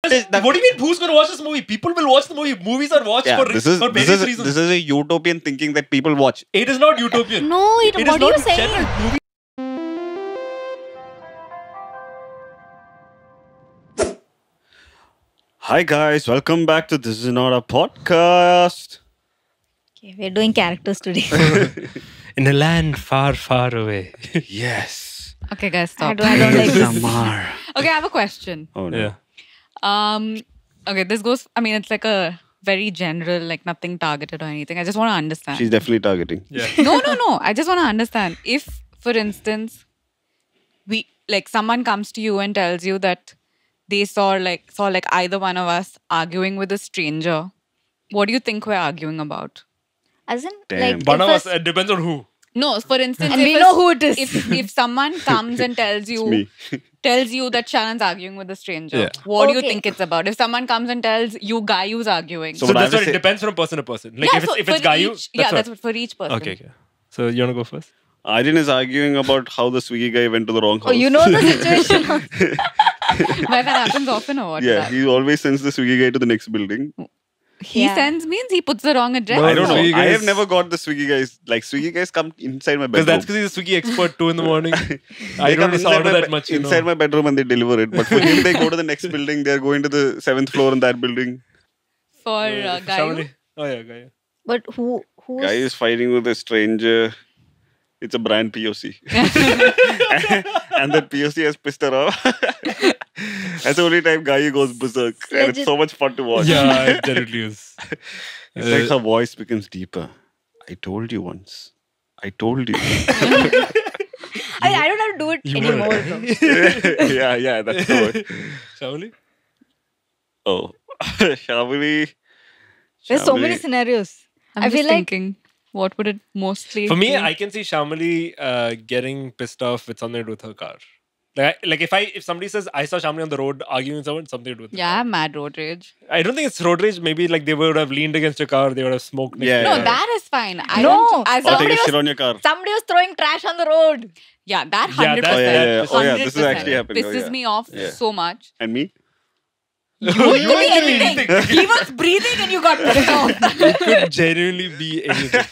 What do you mean who's going to watch this movie? People will watch the movie. Movies are watched for various reasons. This is a utopian thinking that people watch. It is not utopian. No, what are you saying? General. Hi guys, welcome back to This Is Not a Podcast. Okay, we're doing characters today. In a land far, far away. Yes. Okay, guys, stop. I don't like this. Samar. Okay, I have a question. Oh no. Yeah. Okay, this goes, it's like a very general, like nothing targeted or anything. I just want to understand. She's definitely targeting. Yeah. No. I just want to understand. If, for instance, someone comes to you and tells you that they saw either one of us arguing with a stranger, what do you think we're arguing about? As in, Damn. like, One if of a- us, it depends on who. No, for instance, And if we a- know who it is. If someone comes and tells It's you me. that Sharan's arguing with a stranger, Yeah. what do you Okay. think it's about? If someone comes and tells you Gayu's arguing, So So what I that's have what to it say- depends from person to person. Like if it's for Gayu, each, that's that's what. what for each person. Okay. So you want to go first? Arjun is arguing about how the Swiggy guy went to the wrong house. Oh, you know the situation. Where that happens often or what? Yeah, he always sends the Swiggy guy to the next building. He Yeah. sends means he puts the wrong address. No, I don't know. Swiggy I guys- have never got the Swiggy guys. Like Swiggy guys come inside my Because bedroom. that's because he's a Swiggy expert 2 in the morning. They I come don't inside order my that much, inside my bedroom and they deliver it. But for him, they go to the next building. They're going to the 7th floor in that building. For Gayu. Shyamolie. Oh yeah, Gayu. But who Guy is fighting with a stranger. It's a brand POC. And that POC has pissed her off. That's the only time Gayu goes berserk. And it's Legit. so much fun to watch. Yeah, it definitely is. It's like her voice becomes deeper. I told you once. I told you. I don't have to do it You anymore. were. though. yeah, that's the word. Shyamolie? Oh. Shyamolie. There's so many scenarios. I'm I just feel like- thinking, what would it mostly For me, be? I can see Shyamolie getting pissed off with something to do with her car. Like if somebody says I saw Shyamolie on the road arguing with someone, something to do with Yeah, I the have mad road rage. car. I don't think it's road rage. Maybe like they would have leaned against your car, they would have smoked. next Yeah, to No, you. that is fine. I No, don't, as Or long- take a was- shit on your car. Somebody was throwing trash on the road. yeah, that Yeah, 100%. that's- Oh, yeah. Oh, yeah. 100% This is actually happening. Oh, pisses yeah. me off Yeah. so much. And me? You You could be could be anything. He was breathing and you got pissed off. It could genuinely be anything.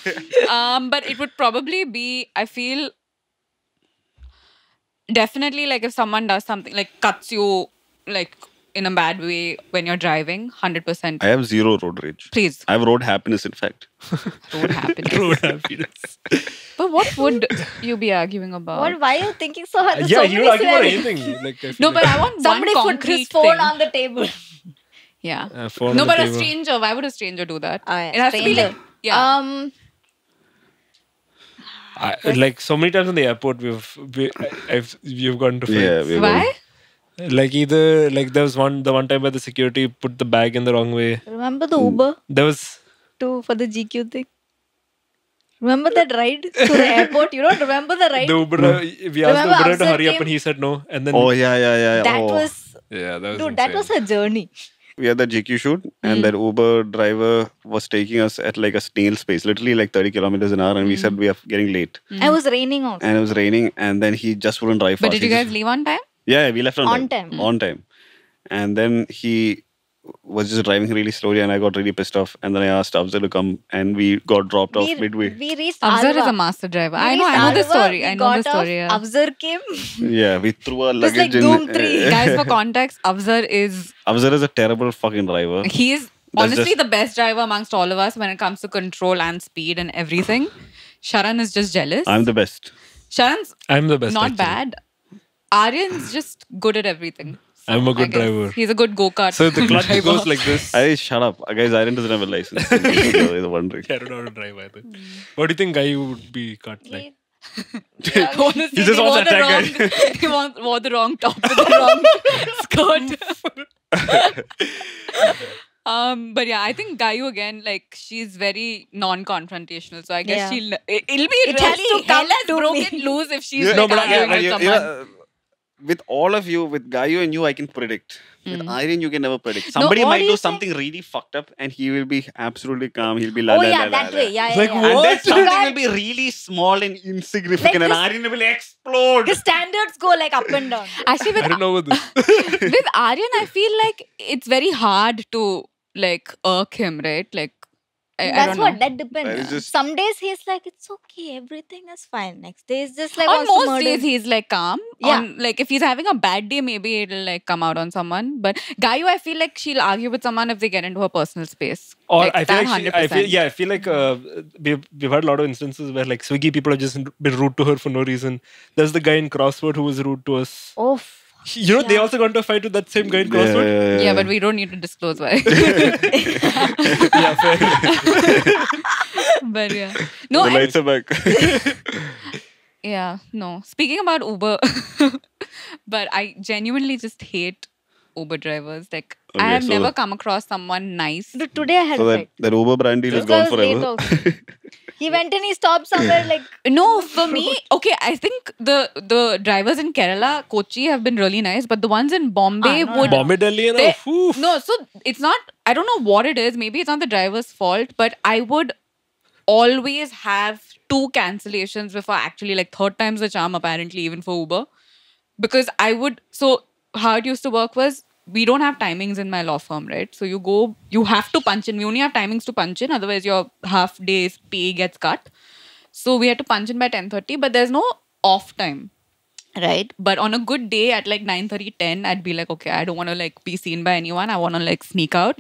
But it would probably be, I feel, definitely like if someone does something, like cuts you like in a bad way when you're driving, 100%. I have zero road rage. Please, I have road happiness, in fact. road happiness. Road happiness. But what would you be arguing about? Why are you thinking so hard? There's Yeah, so you many would argue about scenarios. anything. Like, I feel No, like- but I want Somebody one put concrete his phone thing. on the table. Yeah. phone No, on the but a table. stranger. Why would a stranger do that? Yeah, It has to be like, stranger. yeah. Like so many times in the airport, we've gotten to fights. Yeah, we're Why? Like either like there was the one time where the security put the bag in the wrong way. Remember the Uber There was for the GQ thing? Remember that ride to the airport? You don't remember the ride? the Uber. We asked the Remember Uber to Afzer hurry up, came? and he said no. And then Oh, yeah. That Oh. was... yeah, that was Dude, that was insane. a journey. We had that JQ shoot, and that Uber driver was taking us at like a snail's pace, literally like 30 kilometers an hour, and we said we are getting late. I was raining also. And it was raining, and then he just wouldn't drive But fast. did you He guys just- leave on time? Yeah, we left on On time. time. On time. And then he was just driving really slowly, and I got really pissed off. And then I asked Afzer to come, and we got dropped off midway. We reached Afzer Alva. is a master driver. We I know reached the Alva, story. we I know got the story. off, Yeah. Afzer came. Yeah, we threw our was like luggage in. Doom 3. Guys, for context, Afzer is Afzer is a terrible fucking driver. he is That's honestly just- the best driver amongst all of us when it comes to control and speed and everything. Sharan is just jealous. I'm the best. Sharan's I'm the best. not actually. bad. Aryan's just good at everything. So I'm a I good guess driver. He's a good go-kart. So the clutch driver. goes like this. I shut up. Guys, Aryan doesn't have a license. You're wondering. I don't know how to drive either. What do you think Gayu would be cut like? Honestly, He just they wants wore to the attack wrong, he wore the wrong top with the wrong skirt. But yeah, I think Gayu again, like she's very non-confrontational. So I guess Yeah. it'll be It has really to come hell has to broken me. loose if she's Yeah, like No, but arguing with someone. with all of you, with Gayu and you, I can predict. With Mm. Aryan, you can never predict. Somebody what might do do you something really fucked up, and he will be absolutely calm. He'll be la Oh la yeah, la that la. way. La. Yeah, It's yeah, like, yeah. what? And then something You will be really small and insignificant, Like and this- Aryan will explode. His standards go like up and down. Actually, I with, don't know about this. with Aryan, I feel like it's very hard to like irk him, right? Like, I That's don't what know. that depends. That is just- Some days he's like, it's okay, everything is fine. Next day is just like On wants to most murder. days, he's like calm. Yeah. On, like, if he's having a bad day, maybe it'll like come out on someone. But Gayu, I feel like she'll argue with someone if they get into her personal space. Or Like, I feel that like I feel like we've had a lot of instances where like Swiggy people have just been rude to her for no reason. There's the guy in Crossword who was rude to us. Oh, You know, they Yeah. also got into a fight with that same guy in Crossword. Yeah, but we don't need to disclose why. Yeah, fair. But yeah. No, the and- lights are back. yeah, no. Speaking about Uber, but I genuinely just hate Uber drivers. Like, I Okay, have so- never come across someone nice. dude, today I had So a that, fight. that Uber brand deal is This guy gone was late forever. also. He went and he stopped somewhere like No, for me, okay, I think the drivers in Kerala, Kochi have been really nice, but the ones in Bombay no, would... Bombay, Delhi, and They- all. No, so it's not, I don't know what it is. Maybe it's not the driver's fault, but I would always have 2 cancellations before actually like 3rd time's the charm apparently even for Uber. Because I would, so how it used to work was we don't have timings in my law firm, right? So you have to punch in. We only have timings to punch in, otherwise your half day's pay gets cut. So we had to punch in by 10:30, but there's no off time. Right. But on a good day at like 9:30, 10, I'd be like, okay, I don't want to like be seen by anyone. I want to like sneak out.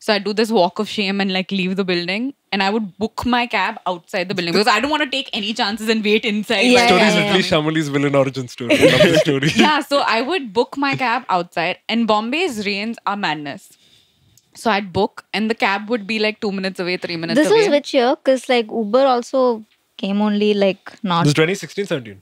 So I'd do this walk of shame and like leave the building. And I would book my cab outside the building because I don't want to take any chances and wait inside. Yeah, while Story is someone literally coming. Shyamolie's villain origin story. I love the story. Yeah, so I would book my cab outside. And Bombay's rains are madness. So I'd book and the cab would be like 2 minutes away, 3 minutes this away. was which year? Because like Uber also came only like not. This is 2016, 17.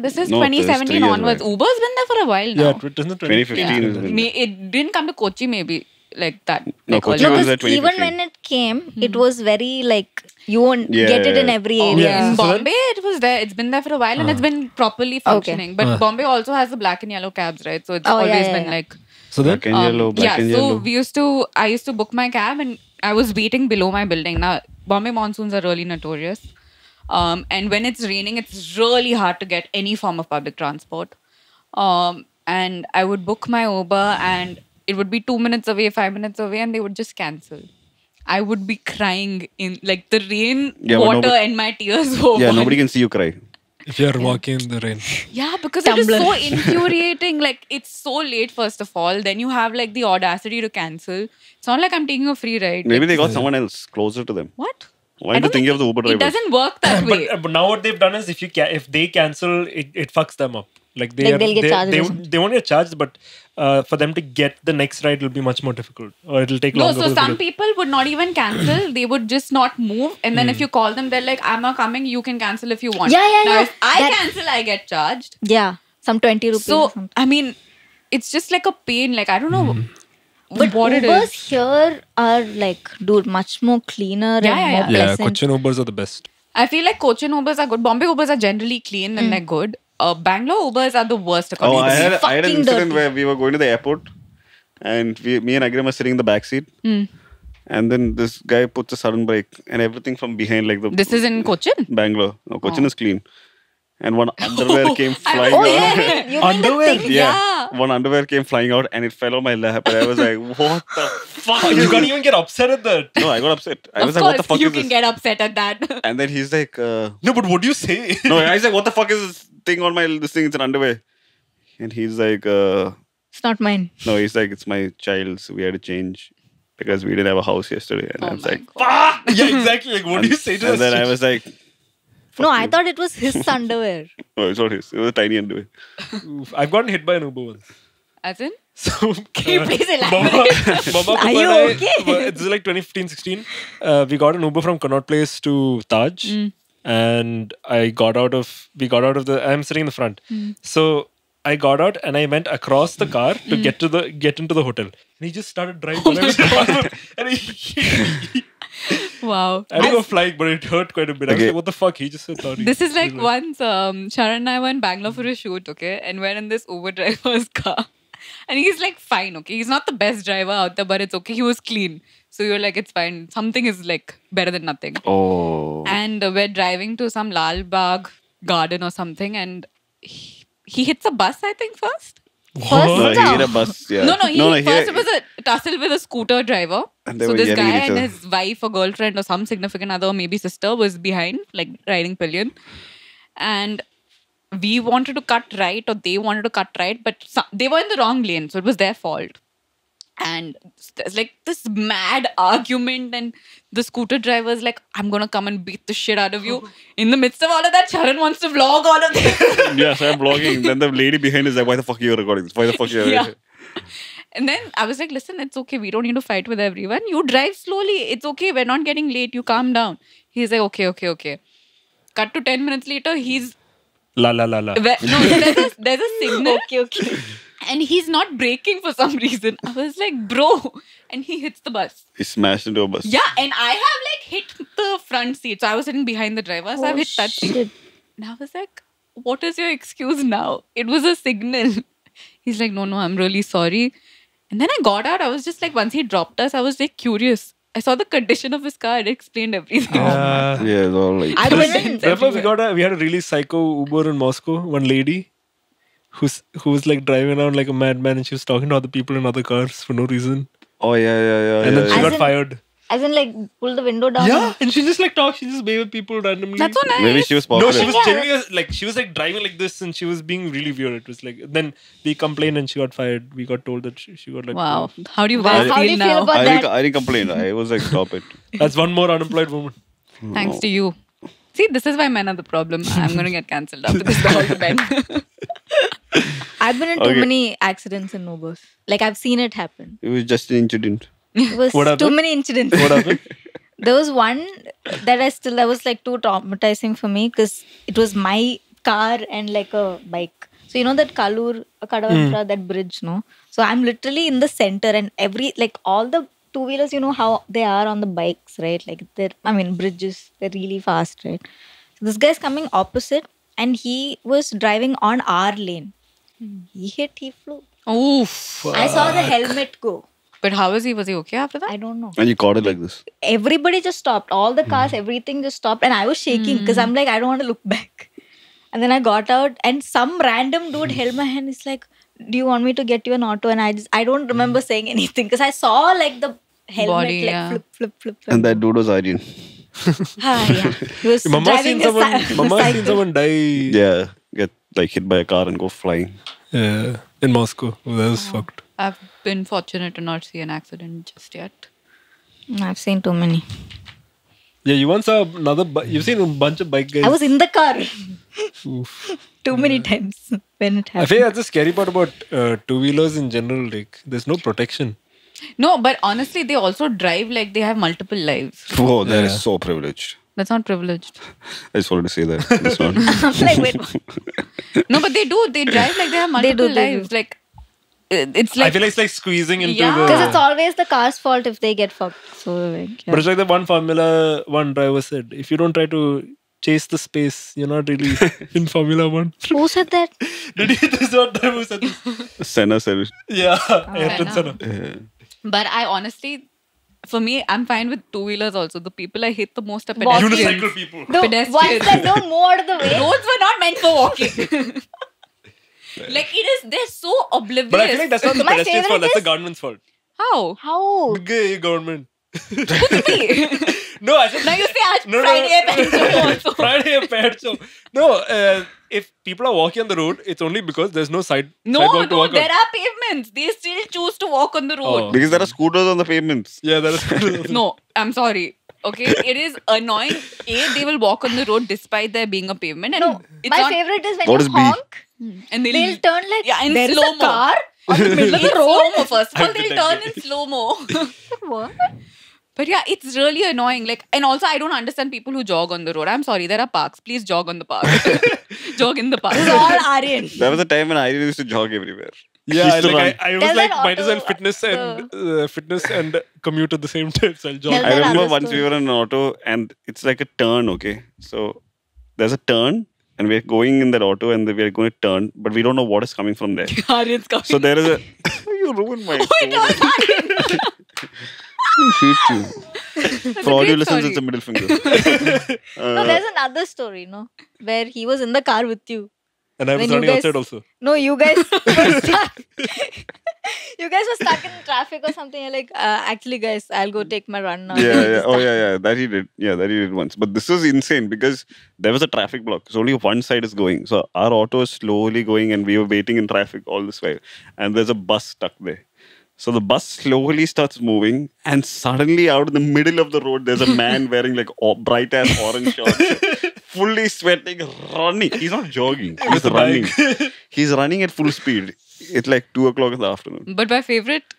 This is No, this is 2017 3 years onwards. back. Uber's been there for a while now. Yeah, it isn't 2015 2015. is when- It didn't come to Kochi maybe like that. No, like Kochi No, was earlier. at because even 2015. when it came, it was very like you won't Yeah, get it in yeah. every Oh, area. Yeah. in So then- Bombay, it was there. It's been there for a while and it's been properly functioning. But Bombay also has the black and yellow cabs, right? So it's Oh, yeah, always yeah, been yeah. like... So then, Black and yellow, black and so yellow. I used to book my cab and I was waiting below my building. Now, Bombay monsoons are really notorious. And when it's raining, it's really hard to get any form of public transport. And I would book my Uber and it would be 2 minutes away, 5 minutes away, and they would just cancel. I would be crying in like the rain, Yeah, but water, nobody- and my tears were Yeah, one. nobody can see you cry. if you're walking in the rain. Yeah, because it is Tumblr. so infuriating. Like, it's so late, first of all. Then you have like the audacity to cancel. It's not like I'm taking a free ride. Maybe Like, they got someone else closer to them. what? Why I do you don't think of the Uber It drivers? doesn't work that way. But now what they've done is if they cancel, it fucks them up. Like Like they'll get charged or something. they won't get charged, but for them to get the next ride will be much more difficult, or it'll take No, longer. so for them to some get- people would not even cancel. They would just not move. And then if you call them, they're like, I'm not coming. You can cancel if you want. Yeah, yeah, now, yeah. if I That- cancel, I get charged. Yeah, some 20 rupees. or So, something. I mean, it's just like a pain. Like, I don't know But what it Ubers is. here are like, dude, much more cleaner Yeah, and yeah, more yeah, pleasant. Cochin Ubers are the best. I feel like Cochin Ubers are good. Bombay Ubers are generally clean and they're good. Bangalore Ubers are the worst according Oh, to I me. had an fucking incident dirty. where we were going to the airport and me and Agrim were sitting in the back seat. And then this guy puts a sudden brake and everything from behind, like the This is in Cochin? Bangalore. No, Cochin is clean. And one underwear came I flying Oh, out. yeah. You mean the Underwear? thing? Yeah. One underwear came flying out and it fell on my lap. And I was like, what the fuck? You can't even get upset at that. No, I got upset. I was Of like, what the course, fuck you is can this? get upset at that. And then he's like, No, but what do you say? no, I was like, what the fuck is this thing on this thing? It's an underwear. And he's like, It's not mine. no, he's like, it's my child's. We had to change because we didn't have a house yesterday. And I Oh was my like, God. Yeah, exactly. Like, what do you say to and that? then I was like, No, I you. thought it was his underwear. no, it's not his. It was a tiny underwear. Oof, I've gotten hit by an Uber once. As in? So, Can you please Baba, elaborate? Baba, Are you Papa and okay? This is like 2015-16. We got an Uber from Connaught Place to Taj, and we got out of the. I'm sitting in the front, so I got out and I went across the car to get into the hotel, and he just started driving. And I was and Wow. I didn't go flying, but it hurt quite a bit. I was Okay. like, what the fuck? He just said sorry. This is like once Sharan and I were in Bangalore for a shoot, okay? And we're in this Uber driver's car. And he's like, fine, okay? He's not the best driver out there, but it's okay. He was clean. So you're like, it's fine. Something is like better than nothing. Oh. And we're driving to some Lal Bagh garden or something. And he hits a bus, I think, first. No, he hit a bus. Yeah. No, first it was a tussle with a scooter driver. And they So were this yelling guy at each and other. his wife or girlfriend or some significant other or maybe sister was behind, like riding pillion. And we wanted to cut right or they wanted to cut right, but they were in the wrong lane. So it was their fault. And there's like this mad argument and the scooter driver's like, I'm going to come and beat the shit out of you. In the midst of all of that, Sharan wants to vlog all of this. Yeah, so I'm vlogging. Then the lady behind is like, why the fuck are you recording this? Why the fuck are you Yeah. And then I was like, listen, it's okay. We don't need to fight with everyone. You drive slowly. It's okay. We're not getting late. You calm down. He's like, okay. Cut to 10 minutes later, he's... La la la la. No, there's a signal. Okay. And he's not braking for some reason. I was like, bro. And he hits the bus. He smashed into a bus. Yeah, and I have like hit the front seat. So I was sitting behind the driver. So I've hit that seat. And I was like, what is your excuse now? It was a signal. He's like, no, I'm really sorry. And then I got out. I was just like, once he dropped us, I was like curious. I saw the condition of his car. It explained everything. Yeah, it's all like. I wouldn't. Remember we had a really psycho Uber in Moscow. One lady who was like driving around like a madman, and she was talking to other people in other cars for no reason. Oh, yeah. And then she As got in- fired. As in, like, pull the window down. Yeah, and she just like talked. She just waved at people randomly. That's so nice. Maybe she was No, popular. she was Yeah. genuinely like she was like driving like this, and she was being really weird. It was like then we complained and she got fired. We got told that she got like Wow. How do you Wow, guys how do feel you feel now? about that? I didn't complain. I was like, stop it. That's one more unemployed woman. Thanks to you. See, this is why men are the problem. I'm going to get cancelled after this argument. I've been in too Okay. many accidents in Ubers. Like, I've seen it happen. It was just an incident. It was What too happened? many incidents. What happened? There was one that was like too traumatizing for me because it was my car and like a bike. So you know that Kalur, Kadavantra, that bridge, no? So I'm literally in the center and all the two-wheelers, you know how they are on the bikes, right? Like bridges, they're really fast, right? So this guy's coming opposite and he was driving on our lane. He flew. Oof. I saw the helmet go. But how was he? Was he okay after that? I don't know. And you caught it like this. Everybody just stopped. All the cars, everything just stopped. And I was shaking because I'm like, I don't want to look back. And then I got out and some random dude held my hand. He's like, do you want me to get you an auto? And I don't remember saying anything because I saw like the helmet Body, like yeah. flip. And that dude was Arjun. Yeah. He was Mama driving seen someone. a Mama seen cycle. someone die. Yeah. Get like hit by a car and go flying. Yeah, in Moscow. Oh, that was fucked. I've been fortunate to not see an accident just yet. I've seen too many. Yeah, you once saw you've seen a bunch of bike guys. I was in the car Oof. too many times when it I happened. think that's the scary part about two-wheelers in general. Like, there's no protection. No, but honestly, they also drive like they have multiple lives. Oh, that Yeah. is so privileged. That's not privileged. I just wanted to say that. That's not. I'm like, wait, what? No, but they do. They drive like they have multiple do, they do. lives. Like, it's I like... feel like it's like squeezing into Yeah. the. Because it's always the car's fault if they get fucked. So, like, yeah. But it's like the one Formula One driver said: if you don't try to chase the space, you're not really in Formula One. Who said that? Did you? This is what driver said. This. Senna said it. Yeah, Ayrton Senna. Senna. But I honestly... For me, I'm fine with two-wheelers also. The people I hate the most are Walking. pedestrians. Unicycle people. The Pedestrians. ones that don't move out of the way. Roads were not meant for walking. Like, they're so oblivious. But I feel like that's not the My pedestrian's fault. favorite That's the is- government's fault. How? How? Gay government. Me. No, I said Now you say aaj No, no, Friday no. hai pencil also. Friday a pet show. No, if people are walking on the road, it's only because there's no sidewalk to No, walk there on. are pavements. They still choose to walk on the road. Oh. Because there are scooters on the pavements. Yeah, that is. No, I'm sorry. Okay, it is annoying. They will walk on the road despite there being a pavement. And No, it's my not, favorite is when What you is B? honk, and they'll turn like in there is slow-mo. a car on the middle of in the road. slow-mo first of all. I've They'll detected turn in slow-mo. What? But yeah, it's really annoying. Like, and also I don't understand people who jog on the road. I'm sorry, there are parks. Please jog on the park. Jog in the park. It's all Aryan. There was a time when I used to jog everywhere. Yeah, He used to like I was Tell like, that might as well auto, fitness and commute at the same time. So I'll jog. Tell I that remember other once we story. were in an auto and it's like a turn, okay? So there's a turn and we're going in that auto and we're going to turn, but we don't know what is coming from there. Aryan's coming. So there is a. You ruined my story. I hate you. For audio great listeners, story. it's a middle finger. No, there's another story, no, where he was in the car with you. And I was When you running guys- outside also. No, you guys were stuck. You guys were stuck in traffic or something. You're like, actually, guys, I'll go take my run now. Yeah. Oh, yeah. That he did. Yeah, that he did once. But this was insane because there was a traffic block. So only one side is going. So our auto is slowly going and we were waiting in traffic all this while. And there's a bus stuck there. So the bus slowly starts moving, and suddenly, out in the middle of the road, there's a man wearing like bright ass orange shorts, fully sweating, running. He's not jogging. He's With a running. bike. He's running at full speed. It's like 2 o'clock in the afternoon. But my favorite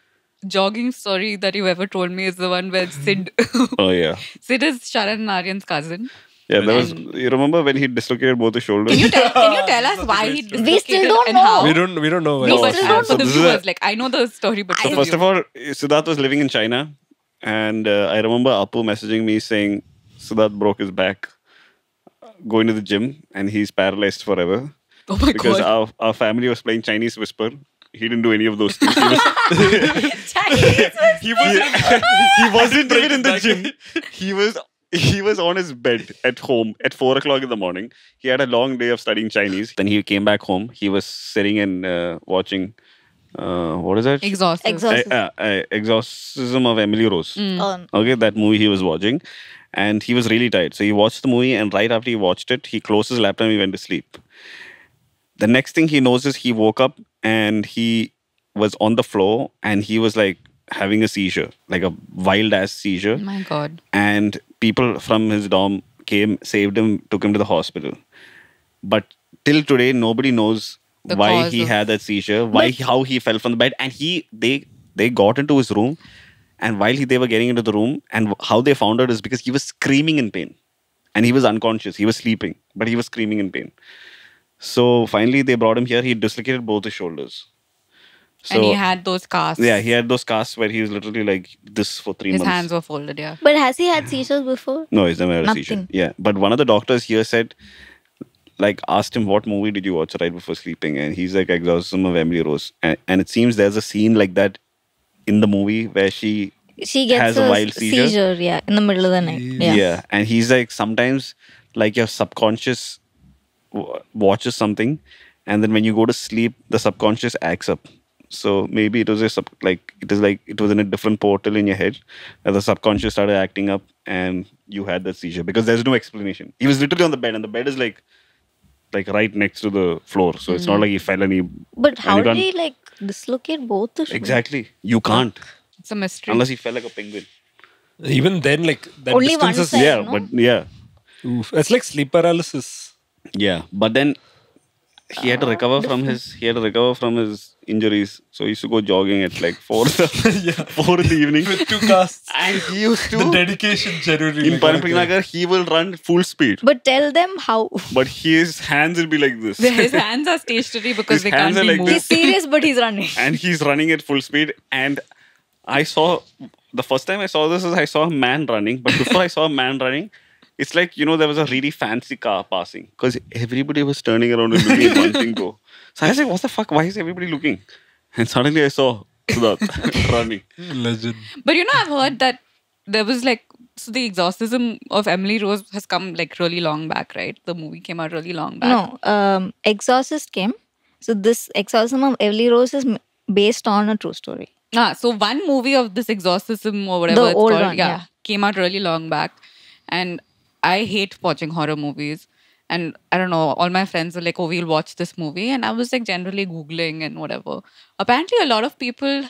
jogging story that you ever told me is the one where Sid. Oh yeah, Sid is Sharan and Aryan's cousin. yeah. That was. You remember when he dislocated both his shoulders? Can you tell us why he dislocated We still don't and know. how? We don't know. No, why. but still don't for know. the This is viewers, a- like I know the story, but So for first you. of all, Siddharth was living in China, and I remember Apu messaging me saying Siddharth broke his back going to the gym, and he's paralyzed forever Oh my because god. our family was playing Chinese Whisper. He didn't do any of those things. He, was, He was he wasn't break even in his the back. gym. He was on his bed at home at 4 o'clock in the morning. He had a long day of studying Chinese. Then he came back home. He was sitting and watching. What is that? Exhausted. Exorcism of Emily Rose. Oh, Okay, that movie he was watching, and he was really tired. So he watched the movie, and right after he watched it, he closed his laptop and he went to sleep. The next thing he knows is he woke up and he was on the floor and he was like having a seizure, like a wild ass seizure. Oh my god. And people from his dorm came, saved him, took him to the hospital. But till today, nobody knows The why cause he of- had that seizure, how he fell from the bed, and they got into his room, and while they were getting into the room, and how they found out is because he was screaming in pain, and he was unconscious, he was sleeping, but he was screaming in pain. So finally, they brought him here. He dislocated both his shoulders. So And he had those casts. yeah, he had those casts where he was literally like this for 3 His months. hands were folded, yeah. but has he had seizures before? No, he's never had a seizure. Nothing. Yeah, but one of the doctors here said, like, asked him, what movie did you watch right before sleeping? And he's like, Exorcism of Emily Rose. And it seems there's a scene like that in the movie where she She gets has a wild seizure. yeah, in the middle of the night. Yeah. And he's like, sometimes, like, your subconscious watches something, and then when you go to sleep, the subconscious acts up. So maybe it was it was in a different portal in your head, and the subconscious started acting up, and you had that seizure because there's no explanation. He was literally on the bed, and the bed is like right next to the floor, so it's not like he fell and he. But how you did can't- he like dislocate both the shoulders? Exactly, you can't It's a mystery. unless he fell like a penguin. Even then, like that Only distance one is side. Yeah, no? but yeah. oof. It's like sleep paralysis. Yeah, but then he had to recover from his injuries. So he used to go jogging at like 4 4 in the evening. With 2 casts. And he used The to dedication genuinely. in like, Parampinagar, he will run full speed. But tell them how. But his hands will be like this. His hands are stationary because His they hands can't are be like moved. He's serious, but he's running. And he's running at full speed. And I saw the first time I saw this is I saw a man running. But before I saw a man running, it's like, there was a really fancy car passing. Because everybody was turning around and looking at one thing go. So I was like, what the fuck? Why is everybody looking? And suddenly I saw Siddharth running. Legend. But I've heard that there was so the exorcism of Emily Rose has come really long back, right? The movie came out really long back. No, Exorcist came. So this Exorcism of Emily Rose is based on a true story. So one movie of this exorcism or whatever The it's old called, one, yeah. came out really long back. And I hate watching horror movies. And I don't know, all my friends were like, oh, we'll watch this movie. And I was generally Googling and whatever. Apparently, a lot of people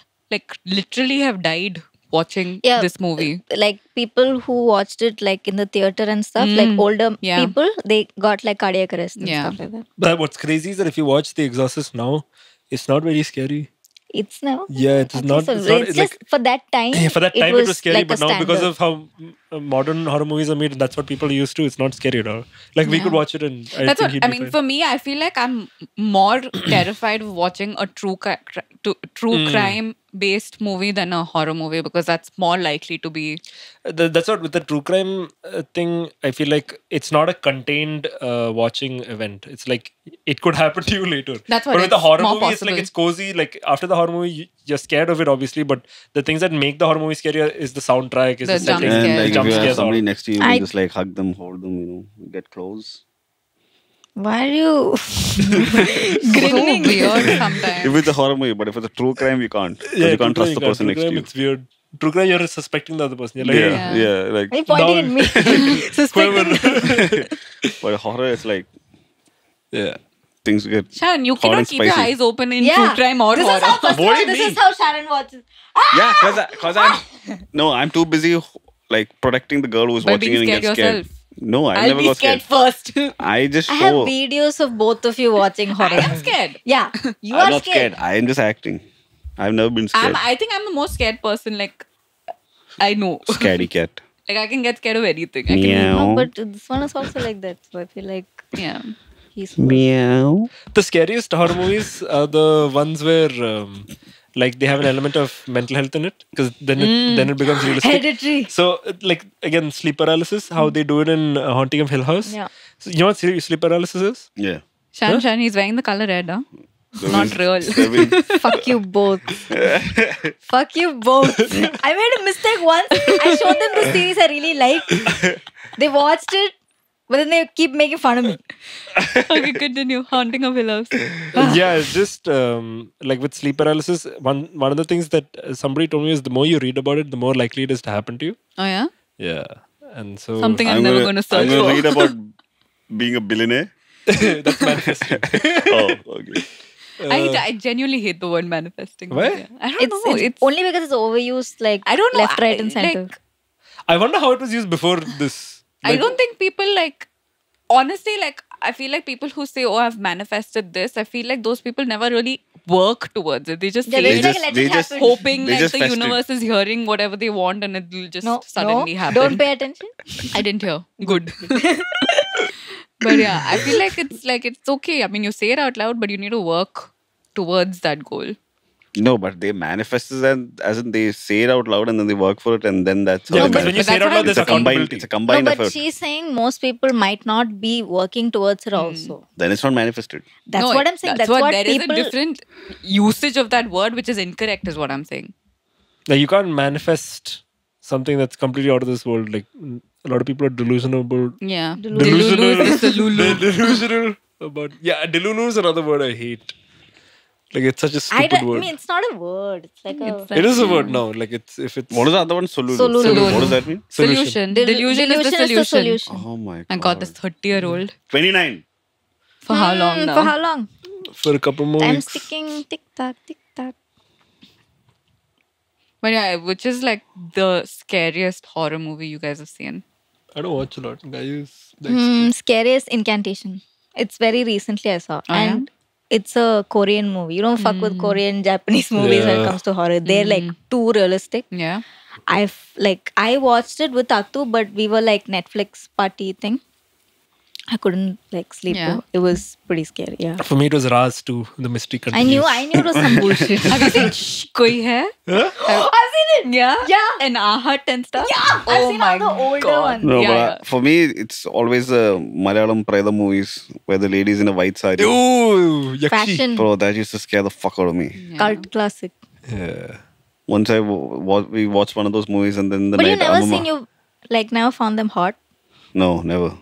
literally have died watching this movie. Like people who watched it in the theater and stuff, like older Yeah. people, they got cardiac arrest and Yeah. stuff like that. But what's crazy is that if you watch The Exorcist now, it's not very scary. It's now. Yeah, it's Okay, not. so It's not it's like just for that time. for that time it was scary, like a but now because standard. of how modern horror movies are made, that's what people are used to. It's not scary at all. Like we Yeah. could watch it and I That's think what he'd I be mean. fine. For me, I feel like I'm more terrified of watching a true crime based movie than a horror movie because that's more likely to be. That's what with the true crime thing. I feel like it's not a contained watching event. It's like it could happen to you later. That's what But with the it's horror more movie, it's like possible. it's cozy. Like after the horror movie, you're scared of it, obviously. But the things that make the horror movie scarier is the soundtrack, is The the jump setting, scares. And the like if jump you have scares. somebody all. next to you, you I- can just like hug them, hold them, get close. Why are you Grinning weird If sometimes. it's a horror movie, but if it's a true crime, you can't. 'Cause Yeah, you can't true trust the crime, person true next to crime, you. It's weird. True crime, you're suspecting the other person. You're like, Yeah, hey, yeah, like Are you pointing at me? Suspecting. whoever. but horror is like Yeah. things get Sharan, you hot cannot and keep your spicy. eyes open in Yeah. true crime or This horror. is how first of What do all, you this mean? is how Sharan watches. Yeah, because I'm too busy like protecting the girl who's By watching being it and scared get scared. yourself. No, I I'll never be got scared scared. first. I just I have show. videos of both of you watching horror. I am scared. Yeah, you I'm are not scared. I am just acting. I've never been scared. I think I'm the most scared person. Like, I know. Scaredy cat. Like, I can get scared of anything. I can, Meow. No, but this one is also like that. So I feel like yeah. he's. Meow. The scariest horror movies are the ones where like they have an element of mental health in it because then it becomes realistic. Hereditary. So like again sleep paralysis, how they do it in Haunting of Hill House. Yeah. So, you know what sleep paralysis is? Yeah. Shan, he's wearing the color red, huh? Not real. Fuck you both. Fuck you both. I made a mistake once. I showed them the series I really like. They watched it, but then they keep making fun of me. Okay, continue. Haunting of Hill House. Yeah, it's just like with sleep paralysis, one of the things that somebody told me is the more you read about it, the more likely it is to happen to you. Oh, yeah? Yeah, and so Something I'm never going to search I'm gonna for. read about being a billionaire. that's manifesting. Oh, okay. I genuinely hate the word manifesting. Why? Yeah. I don't know. It's only because it's overused, like I don't know. left, right, and center. Like, I wonder how it was used before this. I don't think people like, honestly, like, I feel like people who say, oh, I've manifested this, I feel like those people never really work towards it. They just Yeah, say they it just let they it just happen. hoping They like just the fest it. universe is hearing whatever they want and it will just No, suddenly no, happen. don't pay attention. I didn't hear. Good. But yeah, I feel like it's okay. I mean, you say it out loud, but you need to work towards that goal. No, but they manifest as in they say it out loud and then they work for it and then that's how Yeah, they because when you manifest. say it out loud, there's it's a combined, accountability. it's a combined No, but effort. she's saying most people might not be working towards it also. Then it's not manifested. That's No, what I'm saying. That's what what there is people. a different usage of that word, which is incorrect, is what I'm saying. Like you can't manifest something that's completely out of this world. Like a lot of people are delusional about. Yeah. Delusional. Delulu is the Lulu. Delusional about. Yeah, delulu is another word I hate. Like it's such a I stupid word. mean, it's not a word. It's like a. It is a word now. Like it's if it's What is the other one? Solution. Solution. What does that mean? Solution. Delusion is the solution. Oh my god. I got this 30-year-old. 29. For how long now? For how long? for a couple more Time's weeks. ticking. Tick tock. Tick tock. But yeah, which is like the scariest horror movie you guys have seen? I don't watch a lot. Guys, Scariest Incantation. It's very recently I saw, Oh, yeah? and it's a Korean movie. You don't fuck with Korean, Japanese movies when it Yeah. comes to horror. They're like too realistic. Yeah. I watched it with Aktu, but we were like Netflix party thing. I couldn't like sleep. Yeah. It was pretty scary. Yeah. for me it was Raz too. The mystery I continues. knew it was some bullshit. Have you seen Shh, Koi Hai? I've seen it. Yeah. Yeah. And Ahat and stuff? Yeah. I've seen all the older ones. No, Yeah, but yeah. for me, it's always Malayalam Preda movies where the lady's in a white sari. Ooh, yakshi. Fashion. Bro, that used to scare the fuck out of me. Yeah. Cult classic. Yeah. Once we watched one of those movies and then the But night you never Amma- seen you like never found them hot. No, never.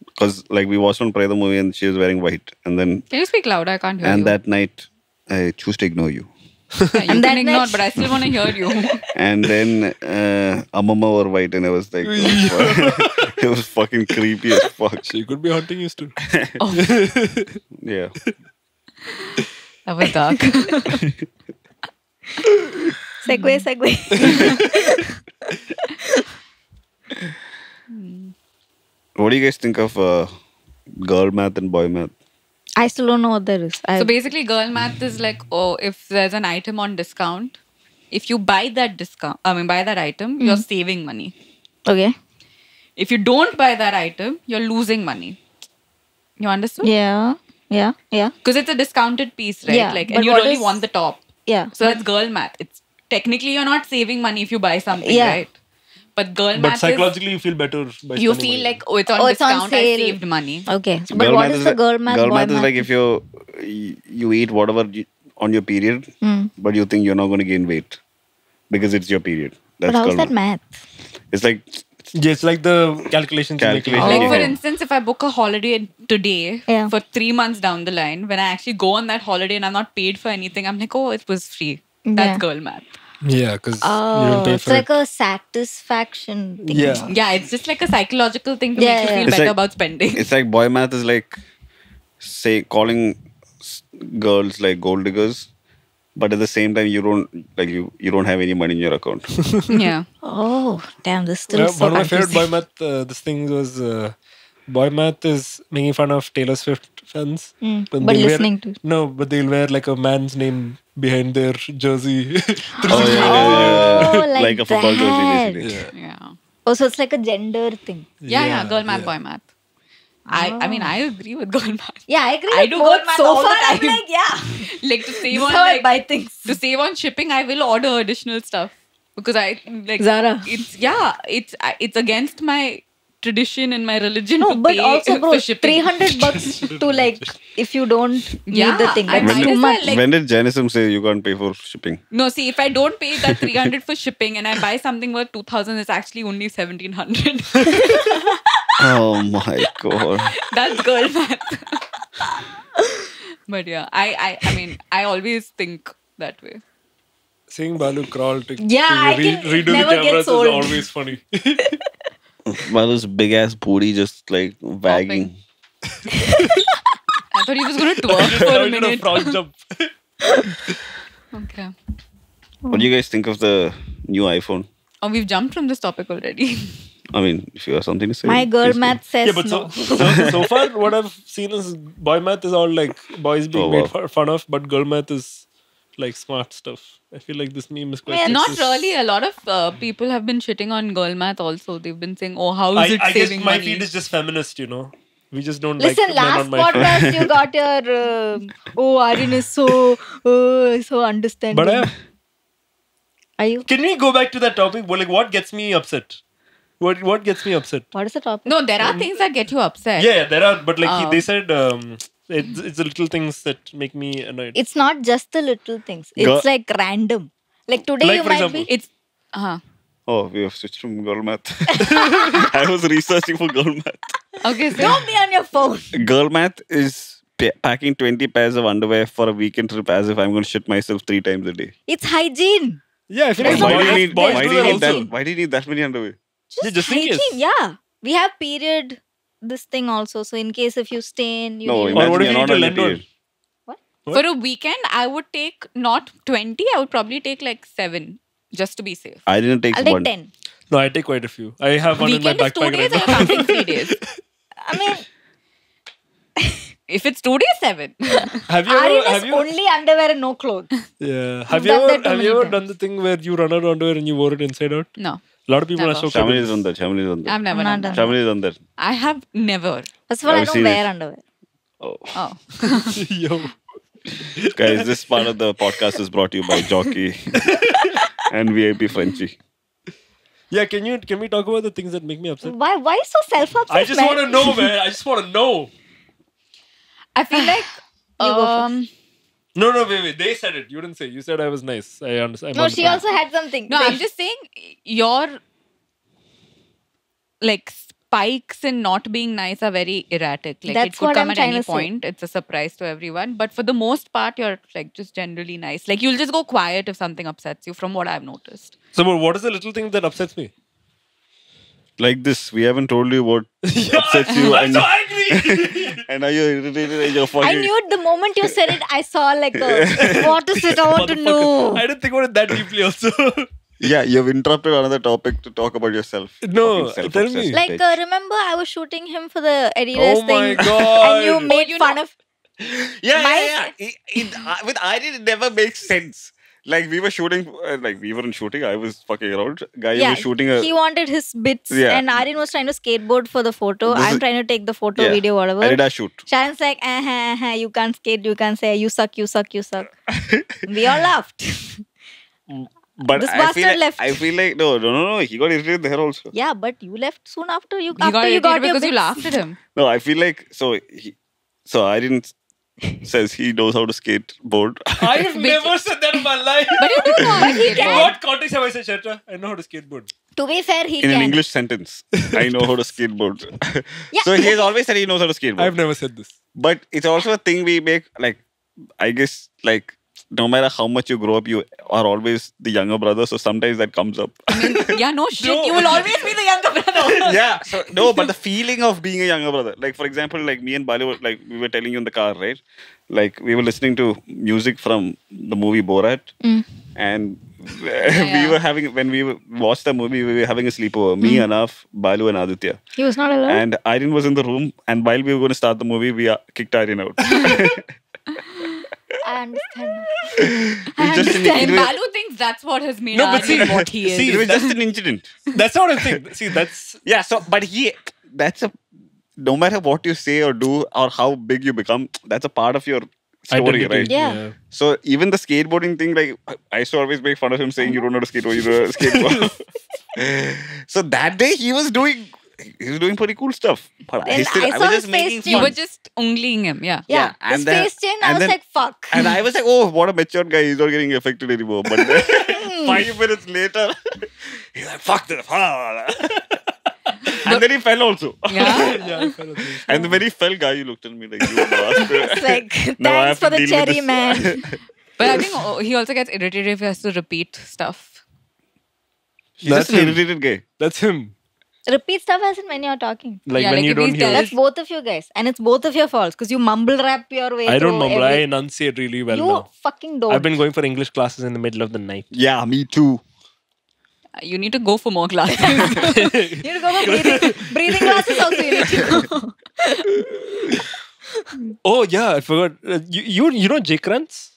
Because like we watched one Preda movie and she was wearing white. And then Can you speak louder? I can't hear and you. that night I choose to ignore you. Yeah, you and that can ignore, night- but I still want to hear you. And then Amama were white and I was like, it was fucking creepy as fuck. She could be hunting you still. Yeah. That was dark. Segue. What do you guys think of girl math and boy math? I still don't know what that is. So basically, girl math is like, oh, if there's an item on discount, if you buy that item, you're saving money. Okay. If you don't buy that item, you're losing money. You understood? Yeah. Because it's a discounted piece, right? Yeah, Like, but and you what really is- want the top. Yeah. So that's girl math. It's technically you're not saving money if you buy something, Yeah. right? But girl But math is psychologically, you feel better by you spending feel money. like, oh, it's on It's on discount, I sale. saved money. Okay. So, but what is the girl math? Girl boy math is like if you eat whatever on your period, but you think you're not going to gain weight because it's your period. That's But how's girl that math. math? It's like Yeah, it's like the calculations you make. Calculation. Like, for Oh. instance, if I book a holiday today Yeah. for 3 months down the line, when I actually go on that holiday and I'm not paid for anything, I'm like, oh, it was free. That's Yeah. girl math. Yeah, because you Oh, don't pay it's for like it. a satisfaction thing. Yeah. Yeah, it's just like a psychological thing to Yeah, make you yeah. feel It's better like- about spending. it's like boy math is like say calling girls like gold diggers, but at the same time you don't have any money in your account. Yeah. Oh, damn! This still Yeah, so one of my favorite confusing. boy math this thing was boy math is making fun of Taylor Swift fans. But they'll wear- listening to it. No, but they'll wear like a man's name behind their jersey. Oh, like a football that. jersey basically. Yeah. Oh, so it's like a gender thing. Yeah, girl math, boy math. I mean, I agree with girl math. Yeah, I agree. I with do both girl math so all the far. I'm time. like, yeah. Like to This save is on how I like, buy things. to save on shipping, I will order additional stuff because I like Zara. It's against my tradition and my religion No, to but pay also, bro, for shipping. $300 to like if you don't Yeah, need the thing. I That's might too as well, much. like- When did Jainism say you can't pay for shipping? No, see, if I don't pay that 300 for shipping and I buy something worth 2,000, it's actually only 1,700. Oh my god. That's girl math. But yeah, I mean, I always think that way. Seeing Balu crawl to, Yeah, I can redo the never get cameras is sold. always funny. Balu's big ass booty just like wagging. I thought he was going to twerk for Now a he did a minute. frog jump. Okay. What do you guys think of the new iPhone? Oh, we've jumped from this topic already. I mean, if you have something to say. My girl please do. math says Yeah, but no. so far, what I've seen is boy math is all like boys being Oh, made wow. fun of, but girl math is like smart stuff. I feel like this meme is quite Yeah, Not sexist. really. A lot of people have been shitting on girl math also. They've been saying, oh, how is it I guess saving my money? feed is just feminist, you know. We just don't Listen, like men last on my feed. podcast you got your Arjun is so understanding. But Are you? can we go back to that topic? Well, like, what gets me upset? What gets me upset? What is the topic? No, there are things that get you upset. Yeah, there are, but like Oh. they said, it's the little things that make me annoyed. It's not just the little things. It's Girl- like random. Like today Like, you for might example, be. It's, Oh, we have switched from girl math. I was researching for girl math. okay, so Don't be on your phone. Girl math is packing 20 pairs of underwear for a weekend trip as if I'm going to shit myself 3 times a day. It's hygiene. yeah, I feel There's like no Why do you math need, there. why do do you that need also. that? Why do you need that many underwear? Just, just in case. hygiene. Yeah. We have period this thing also. So in case if you stain, you No, need Or what imagine if you're you not need to on your lend period. What? for a weekend, I would take not 20, I would probably take like 7 just to be safe. I didn't take I'll take one. 10. No, I take quite a few. I have one Weekend in my is 2 backpack days right or now. you're counting 3 days? I mean, If it's 2 days, 7. Have you Aryan ever? is Have you? only underwear and no clothes. Yeah. I've Have you done ever? that too Have many you ever times. done the thing where you run out of underwear and you wore it inside out? No, A lot of people Never. are so Shamini is on that. Shamini is on that. I've never I'm done not that. done. Shamini is on that. I have never. First of all, I I've don't seen wear it. underwear. Oh. Oh. Yo. Guys, this part of the podcast is brought to you by Jockey and VIP Frenchie. Yeah. Can we talk about the things that make me upset? Why so self-obsessed? I just want to know, man. I just want to know. I feel like go No, wait. They said it. You didn't say. You said I was nice. I understand. No, she also had something. no, Say. I'm just saying your like spikes in not being nice are very erratic. Like it That's could what come I'm at trying any to say. point. It's a surprise to everyone. But for the most part, you're like just generally nice. Like you'll just go quiet if something upsets you, from what I've noticed. So, but what is the little thing that upsets me? Like this, we haven't told you what upsets you. I'm And, so angry. and are you irritated and you're I fucking... knew it the moment you said it. I saw like what is it? I want to Motherfucker. know. I didn't think about it that deeply. Also. Yeah, you've interrupted another topic to talk about yourself. No, Fucking tell me. self-obsessed Like bitch. remember I was shooting him for the Adidas Oh my thing, God. and you made you fun know- of. Yeah. With Aryan, it never makes sense. Like we were shooting, we weren't shooting. I was fucking around. Gayu was shooting he wanted his bits, Yeah. and Aryan was trying to skateboard for the photo. This I'm is- trying to take the photo, Yeah. video, whatever. Adidas shoot. Sharon's like, you can't skate, you can't say, you suck. We all laughed. But This I bastard feel like, left. I feel like no. He got irritated there also. Yeah, but you left soon after you He got got irritated your because you bits. laughed at him. No, I feel like so Aryan says he knows how to skateboard. I have never said that in my life. But you do know how to In skateboard. what context have I said, Shatra? I know how to skateboard. To be fair, he In can. an English sentence, I know how to skateboard. Yeah. So he has always said he knows how to skateboard. I've never said this. But it's also a thing we make, I guess, no matter how much you grow up, you are always the younger brother. So sometimes that comes up. Yeah, no shit. You will always be the younger brother. Yeah. So, no, but the feeling of being a younger brother. For example, me and Balu, we were telling you in the car, right? We were listening to music from the movie Borat. And we were when we watched the movie, we were having a sleepover. Me, Anaf, Balu and Aditya. He was not alone. And Aryan was in the room. And while we were going to start the movie, we kicked Aryan out. I understand. And Balu thinks that's what has made Arjun what he is. It was just an incident. That's not a thing. See, that's... Yeah, no matter what you say or do or how big you become, that's a part of your story, identity. right? Yeah. So even the skateboarding thing, I used to always make fun of him saying, you don't know how to skateboard, you don't know how to skateboard. So that day he was doing pretty cool stuff. But Then I was saw just his making face fun. You were just ungling him, yeah. Yeah. Yeah, His and then- face changed. I and was then- like, fuck. And I was like, oh, what a matured guy. He's not getting affected anymore. But then 5 minutes later, he's like, fuck this. And then he fell also. Yeah. Yeah, I felt okay. And when he fell, Gayu looked at me like, you bastard. It's like, Now I thanks have for to the deal with cherry, this. man. But I think he also gets irritated if he has to repeat stuff. He's just an him. irritated guy. That's him. Repeat stuff as in when you're talking. Like Yeah, when like you if don't he's hear. telling- That's both of you guys. And it's both of your faults because you mumble rap your way I don't through mumble. I every- enunciate really well You now. fucking don't. I've been going for English classes in the middle of the night. Yeah, me too. You need to go for more classes. You need to go for breathing classes also. You need to go. Oh yeah, I forgot. You know Jay Krantz?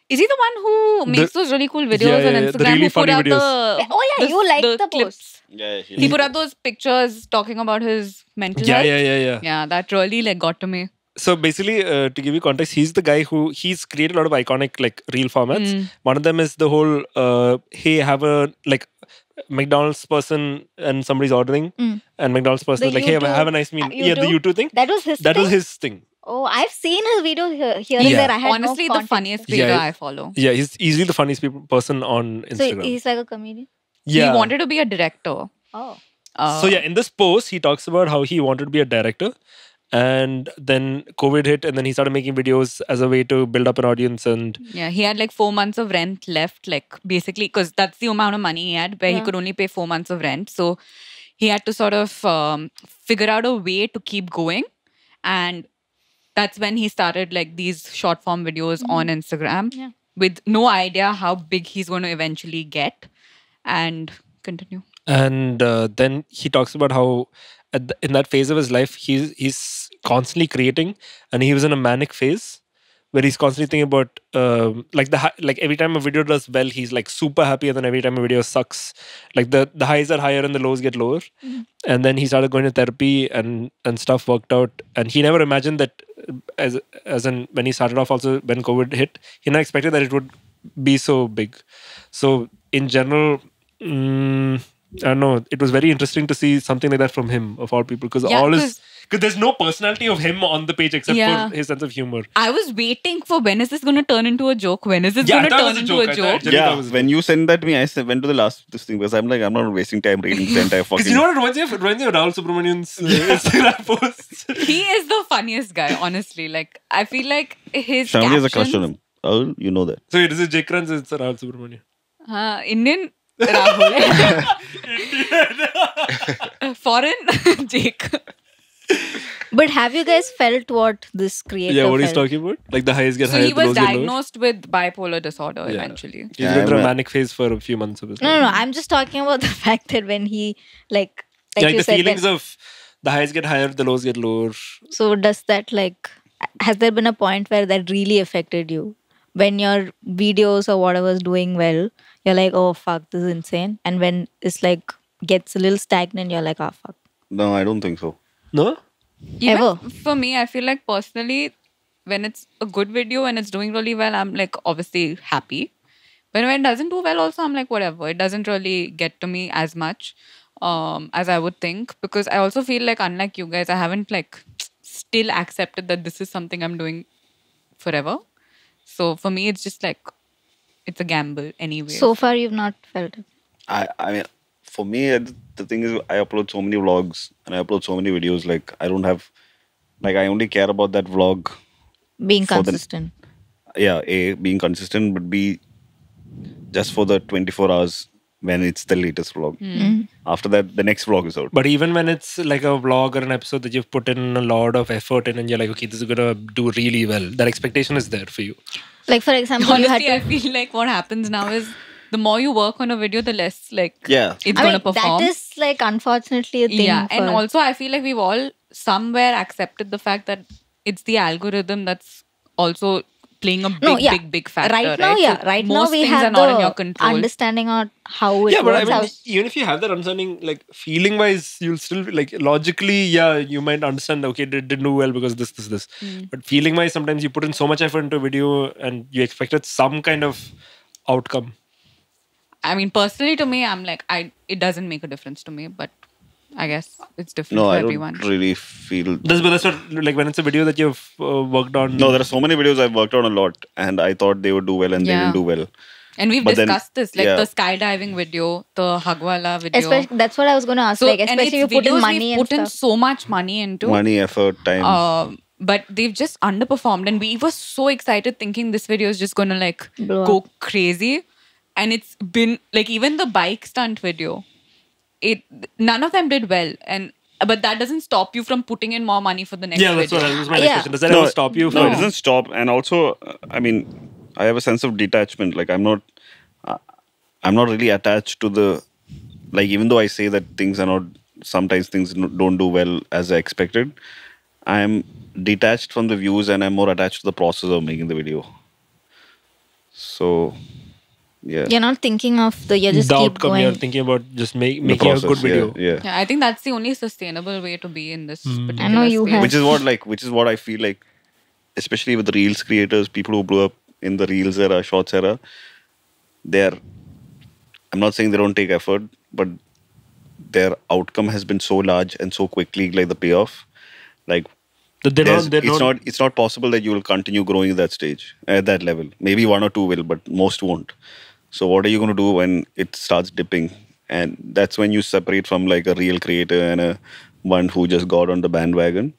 Is he the one who makes those really cool videos Yeah, on yeah, Instagram? the really who put funny out videos. Oh yeah, you like the clips? post. Yeah, He put out those pictures talking about his mental health. Yeah. Yeah, that really got to me. So basically, to give you context, he's the guy he's created a lot of iconic reel formats. One of them is the whole hey, have a McDonald's person and somebody's ordering, and McDonald's person is The like, hey, YouTube- have a nice meal. Yeah, the YouTube? YouTube thing. That was his That thing? was his thing. Oh, I've seen his videos here and Yeah. there. I had Honestly, no the context. funniest creator Yeah. I follow. Yeah, he's easily the funniest person on So Instagram. he's like a comedian. Yeah. He wanted to be a director. Oh. So yeah, in this post, he talks about how he wanted to be a director, and then COVID hit, and then he started making videos as a way to build up an audience. And Yeah, he had 4 months of rent left, basically, because that's the amount of money he had, where he could only pay 4 months of rent. So he had to sort of figure out a way to keep going. And that's when he started these short form videos on Instagram with no idea how big he's going to eventually get. And continue. And then he talks about how in that phase of his life, he's constantly creating, and he was in a manic phase where he's constantly thinking about every time a video does well, he's super happy, and then every time a video sucks, the highs are higher and the lows get lower. And then he started going to therapy, and stuff worked out, and he never imagined that as in when he started off, also when COVID hit, he never expected that it would be so big. So in general, I don't know, it was very interesting to see something like that from him, of all people, because there's no personality of him on the page except for his sense of humor. I was waiting for when is this going to turn into a joke? When is this Yeah, going to that turn was a into joke. a I joke? thought- Yeah, that was when you sent that to me, I went to the last this thing because I'm not wasting time reading the entire fucking. Because you know what it reminds me of? It reminds me of Rahul Subramanian's Instagram posts. He is the funniest guy, honestly. I feel like his Shyamolie has a crush on captions- him. Oh, you know that. So yeah, this is Jay Krantz, it's Rahul Subramanian. Indian Rahul. Foreign Jake. But have you guys felt what this creator Yeah, what he's felt? talking about? Like the highs get So higher, he the was lows get lower. diagnosed with bipolar disorder Yeah. eventually. He's Yeah, been through a I'm a- manic phase for a few months of his No, life. I'm just talking about the fact that when he like Yeah, you the said, feelings of the highs get higher, the lows get lower. so does that has there been a point where that really affected you? When your videos or whatever is doing well, you're like, oh fuck, this is insane. And when it's like gets a little stagnant, you're like, oh fuck. No, I don't think so. No? Even Ever. for me, I feel like personally, when it's a good video and it's doing really well, I'm like obviously happy. But when it doesn't do well, also I'm like whatever. It doesn't really get to me as much as I would think, because I also feel like unlike you guys, I haven't like still accepted that this is something I'm doing forever. So for me, it's just like it's a gamble anyway. So far, you've not felt it. I mean, for me, the thing is, I upload so many vlogs and I upload so many videos. Like, I don't have, like, I only care about that vlog. Being For the- consistent. Yeah, A, being consistent, but B, just for the 24 hours when it's the latest vlog. After that, the next vlog is out. But even when it's like a vlog or an episode that you've put in a lot of effort in and you're like, okay, this is going to do really well, that expectation is there for you. Like, for example, you had honestly, I to. feel like what happens now is the more you work on a video, the less like Yeah. it's I going mean, to perform. that is like unfortunately a thing. Yeah, and for- also I feel like we've all somewhere accepted the fact that it's the algorithm that's also playing a big factor. Right now, So right now most we things have are not in your the control. understanding on how it Yeah, but I works. mean, how- even if you have that understanding, like feeling wise, you'll still like logically, yeah, you might understand, okay, it didn't do well because this. But feeling wise, sometimes you put in so much effort into a video and you expected some kind of outcome. I mean, personally to me, I'm like, it doesn't make a difference to me, but I guess it's different No, for I everyone. don't really feel. But that's what, like when it's a video that you've worked on. No, there are so many videos I've worked on a lot and I thought they would do well and they Yeah. didn't do well. And we've But then- discussed this, like yeah. the skydiving video, the Hagwala video. especially, that's what I was going to ask. So, like, and especially it's you put in videos money we've and put in stuff. so much money into. Money, effort, time. But they've just underperformed, and we were so excited thinking this video is just gonna like Blow go up. crazy. And it's been like even the bike stunt video, none of them did well, but that doesn't stop you from putting in more money for the next Yeah, that's video. what was my Yeah. next question. Does that ever stop you No, from? it doesn't stop. And also, I mean, I have a sense of detachment. Like I'm not really attached to the, like even though I say that sometimes things don't do well as I expected, I am detached from the views and I'm more attached to the process of making the video. So, yeah. You're not thinking of you just the keep outcome, going. you're thinking about just The making a process, good video. Yeah. Yeah, I think that's the only sustainable way to be in this particular I know you space. have- Which is what I feel like, especially with the Reels creators, people who blew up in the Reels era, Shorts era, I'm not saying they don't take effort, but their outcome has been so large and so quickly, like the payoff. Like That it's not possible that you will continue growing at that stage, at that level. Maybe one or two will, but most won't. So what are you going to do when it starts dipping? And that's when you separate from like a real creator and a one who just got on the bandwagon.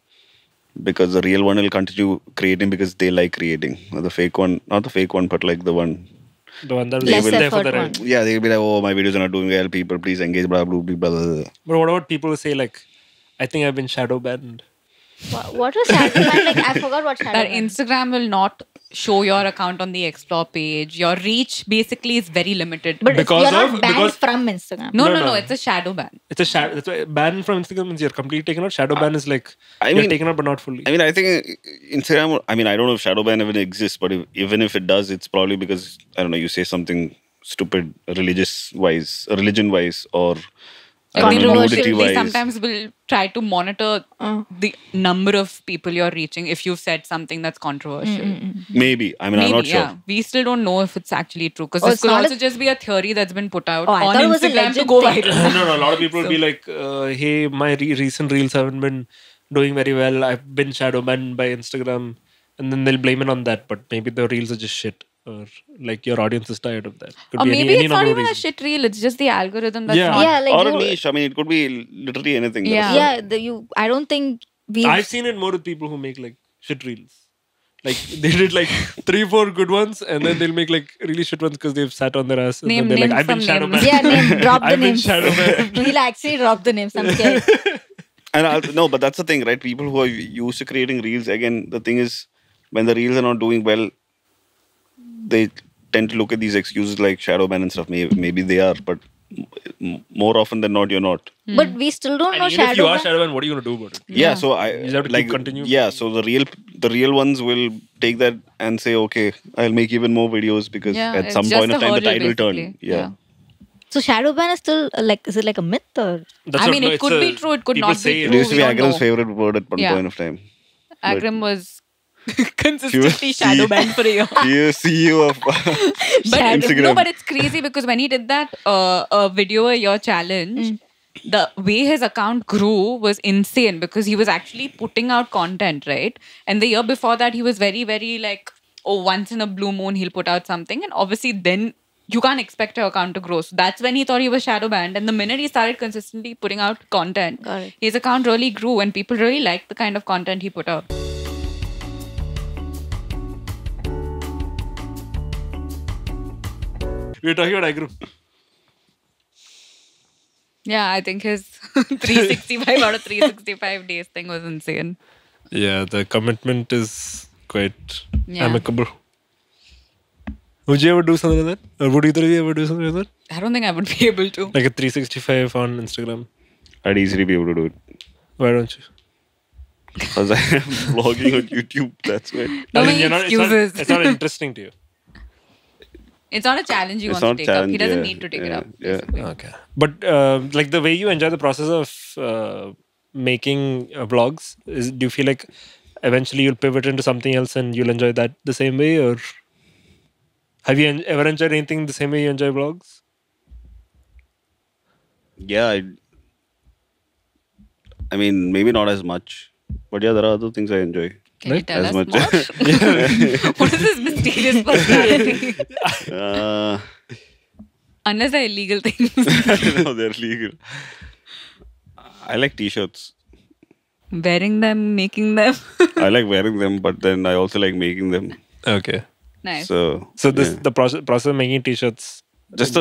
Because the real one will continue creating because they like creating. Or the fake one, not the fake one, but like the one. The one that Less was there for effort the one. ride. Yeah, they'll be like, oh, my videos are not doing well. People, please engage, blah, blah, blah, blah, blah. But what about people who say like, I think I've been shadow banned? What was shadowbanned? Like, I forgot what That shadowbanned. Instagram will not show your account on the explore page. Your reach basically is very limited. But Because you're of- not banned because- from Instagram. no, it's a shadow ban. It's a shadow. That's why ban from Instagram means you're completely taken out. Shadow ban is like I you're mean- taken out but not fully. I mean, I think Instagram, I don't know if shadowban even exists, but even if it does, it's probably because, I don't know, you say something stupid religion wise, or I don't know, Controversial. nudity They wise. sometimes will try to monitor the number of people you're reaching if you've said something that's controversial. Maybe. I'm not sure. Yeah. We still don't know if it's actually true, because Oh, this it's could not also just be a theory that's been put out Oh, I on thought it was a Instagram to legend go thing. viral. No, a lot of people will be like, hey, my recent reels haven't been doing very well. I've been shadow banned by Instagram. And then they'll blame it on that. But maybe the reels are just shit. Or like your audience is tired of that. Could Or be maybe any it's not number of even a reasons. shit reel, it's just the algorithm that's Yeah. not. Yeah, like Or a you, niche. It could be literally anything. Yeah. yeah, I don't think we. I've seen it more with people who make like shit reels. Like they did like 3-4 good ones and then they'll make like really shit ones because they've sat on their ass. And Name- then they're name like, I've been some shadow names. banned. Yeah, drop the I've been names. shadow banned. We'll actually drop the names. I'm scared. And no, but that's the thing, right? People who are used to creating reels, again, the thing is, when the reels are not doing well, they tend to look at these excuses like shadow ban and stuff. Maybe they are, but more often than not, you're not. But we still don't know And even if you are shadowbanned. shadowbanned, what are you going to do about it? Yeah, so You just have to keep continuing. Yeah, so the real ones will take that and say, okay, I'll make even more videos because Yeah, at it's some just point a of time the hurdle, tide will turn. basically. Yeah. So shadowbanned is still like, is it like a myth or? That's I what- mean, no, it it's could a- be true, it could people not say be it. It true. used to we be don't Agrim's know. favorite word at one Yeah. point of time. Agrim was She consistently was shadow banned for a year. He is CEO of Instagram. No, but it's crazy because when he did that a video a year challenge, the way his account grew was insane because he was actually putting out content, right? And the year before that, he was very, very like, oh, once in a blue moon, he'll put out something. And obviously, then you can't expect your account to grow. So that's when he thought he was shadow banned. And the minute he started consistently putting out content, Got it. his account really grew and people really liked the kind of content he put out. We were talking about Agrim. Yeah, I think his 365 out of 365 days thing was insane. Yeah, the commitment is quite Yeah. amicable. Would you ever do something like that? Or would either of you ever do something like that? I don't think I would be able to. Like a 365 on Instagram? I'd easily be able to do it. Why don't you? Because I am vlogging on YouTube. That's why. No I mean, many you're not, excuses. it's not interesting to you. It's not a challenge he It's wants to not take up. He challenge, doesn't yeah, need to take it yeah, up. yeah. Basically. Okay. But like the way you enjoy the process of making vlogs, do you feel like eventually you'll pivot into something else and you'll enjoy that the same way? Or have you ever enjoyed anything the same way you enjoy vlogs? Yeah, I mean, maybe not as much. But yeah, there are other things I enjoy. Can you tell as us much. more? What is this mysterious personality? Unless they're illegal things. No, they're legal. I like t-shirts. Wearing them, making them. I like wearing them, but then I also like making them. Okay. Nice. So this yeah. the process of making t-shirts. Just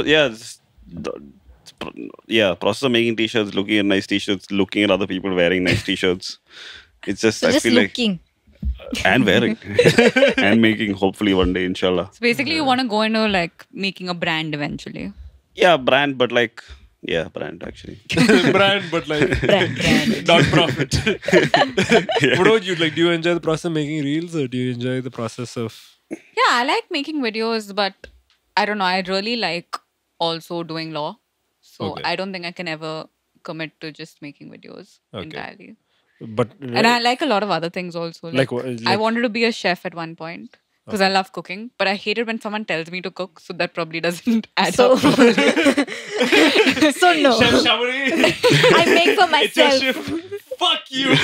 process of making t-shirts, looking at nice t-shirts, looking at other people wearing nice t-shirts. It's just So I just feel looking. and wearing and making. Hopefully one day, inshallah. So basically, you want to go into like making a brand eventually. Yeah, brand, but like brand actually. Brand, but like Brand. not profit. What about you? Like, do you enjoy the process of making reels, or do you enjoy the process of? Yeah, I like making videos, but I don't know. I really like also doing law. So Okay. I don't think I can ever commit to just making videos Okay. entirely. But And I like a lot of other things also. Like what- I like- wanted to be a chef at one point because I love cooking, but I hate it when someone tells me to cook. So that probably doesn't add So, up. so no. Shyamolie, I make for it's your myself. shift. Fuck you.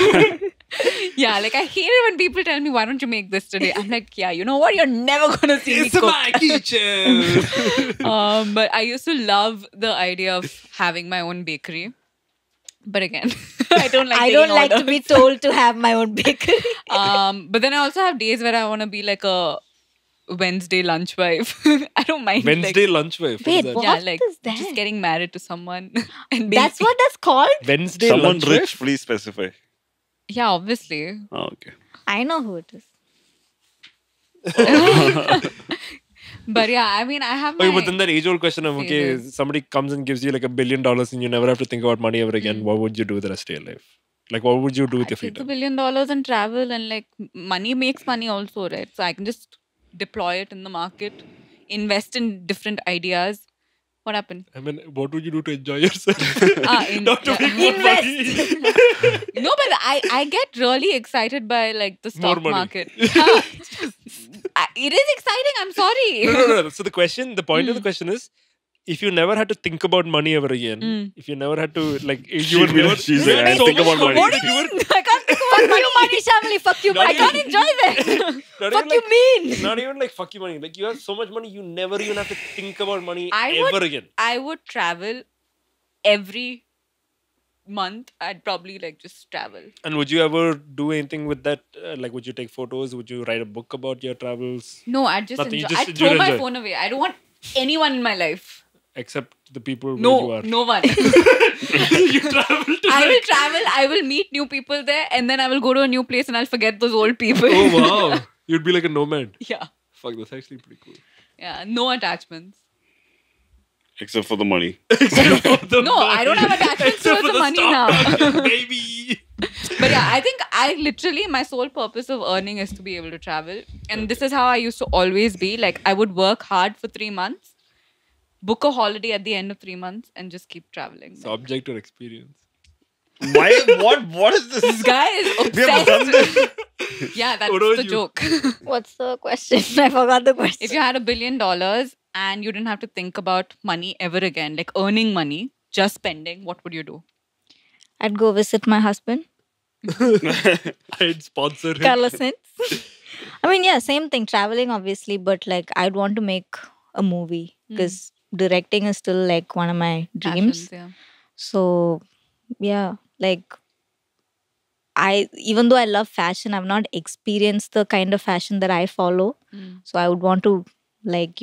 Yeah, like I hate it when people tell me, why don't you make this today? I'm like, yeah, you know what? You're never going to see me It's cook. my kitchen. But I used to love the idea of having my own bakery. But again, I don't like I taking don't like to orders. be told to have my own bakery. But then I also have days where I want to be like a Wednesday lunch wife. I don't mind. Wednesday lunch wife. Wait, What is what? that? Yeah, like is that? just getting married to someone and being, That's what that's called? Wednesday Someone lunch rich, wife? please specify. Yeah, obviously. Oh, okay. I know who it is. But yeah, I mean, I have my. Okay, but then that age-old question of okay, phases. somebody comes and gives you like $1 billion and you never have to think about money ever again. What would you do the rest of your life? Like, what would you do with I your free take the $1 time? billion and travel, and like money makes money also, right? So I can just deploy it in the market, invest in different ideas. What happened? I mean, what would you do to enjoy yourself? Not to yeah. make more money. No, but I get really excited by like the More stock money. market. Yeah. It is exciting. I'm sorry. No. So the point of the question is, if you never had to think about money ever again, if you never had to like, you would never. She's you like, had I so think much about money. What do you mean? I can't think about Fuck money. you, money, Shyamoli. Fuck you, Not money. I can't enjoy that. Not Fuck even you like- mean? Not even like fuck you money. Like you have so much money, you never even have to think about money I ever would- again. I would travel every month. I'd probably like just travel. And would you ever do anything with that? Like, would you take photos? Would you write a book about your travels? No, I'd just Nothing, you enjoy. just- I'd you'd throw my enjoy. phone away. I don't want anyone in my life. Except the people where you No, are. no one. You travel to I will like- travel. I will meet new people there, and then I will go to a new place, and I'll forget those old people. Oh wow. You'd be like a nomad. Yeah, Fuck, that's actually pretty cool. yeah. No attachments. Except for the money. No, I don't have attachments towards the money now. Baby. But yeah, I think my sole purpose of earning is to be able to travel. And this is how I used to always be. Like, I would work hard for 3 months, book a holiday at the end of 3 months, and just keep traveling. Subject or experience. Why? What is this? This guy is We have done obsessed. this. Yeah, that's What about the you? joke. What's the question? I forgot the question. If you had $1 billion and you didn't have to think about money ever again, like earning money, just spending, what would you do? I'd go visit my husband. I'd sponsor him. Carlos Sainz. I mean, yeah, same thing. Traveling, obviously, but like I'd want to make a movie because directing is still like one of my dreams. Passions, yeah. So, yeah, like even though I love fashion, I've not experienced the kind of fashion that I follow. So I would want to like,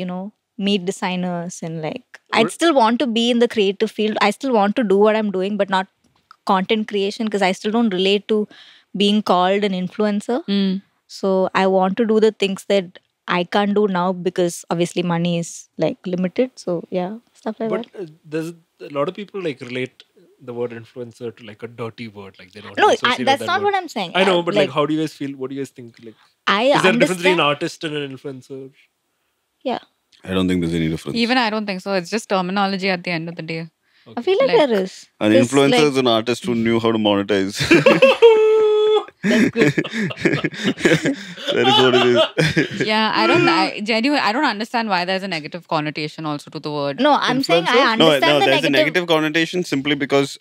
meet designers and like, I'd still want to be in the creative field. I still want to do what I'm doing, but not content creation because I still don't relate to being called an influencer. So I want to do the things that I can't do now because obviously money is like limited. So yeah, stuff like But that. there's a lot of people like relate the word influencer to like a dirty word. Like they don't No, associate that's that not word. what I'm saying. I know, but like how do you guys feel? What do you guys think? Like, I is there a difference between an understand. artist and an influencer? Yeah, I don't think there's any difference. Even I don't think so. It's just terminology at the end of the day. I feel like there is. An 'Cause, influencer like, is an artist who knew how to monetize. that's good. That is what it is. Yeah, genuinely, I don't understand why there's a negative connotation also to the word. No, I'm saying I No, understand the there's negative. a negative connotation simply because,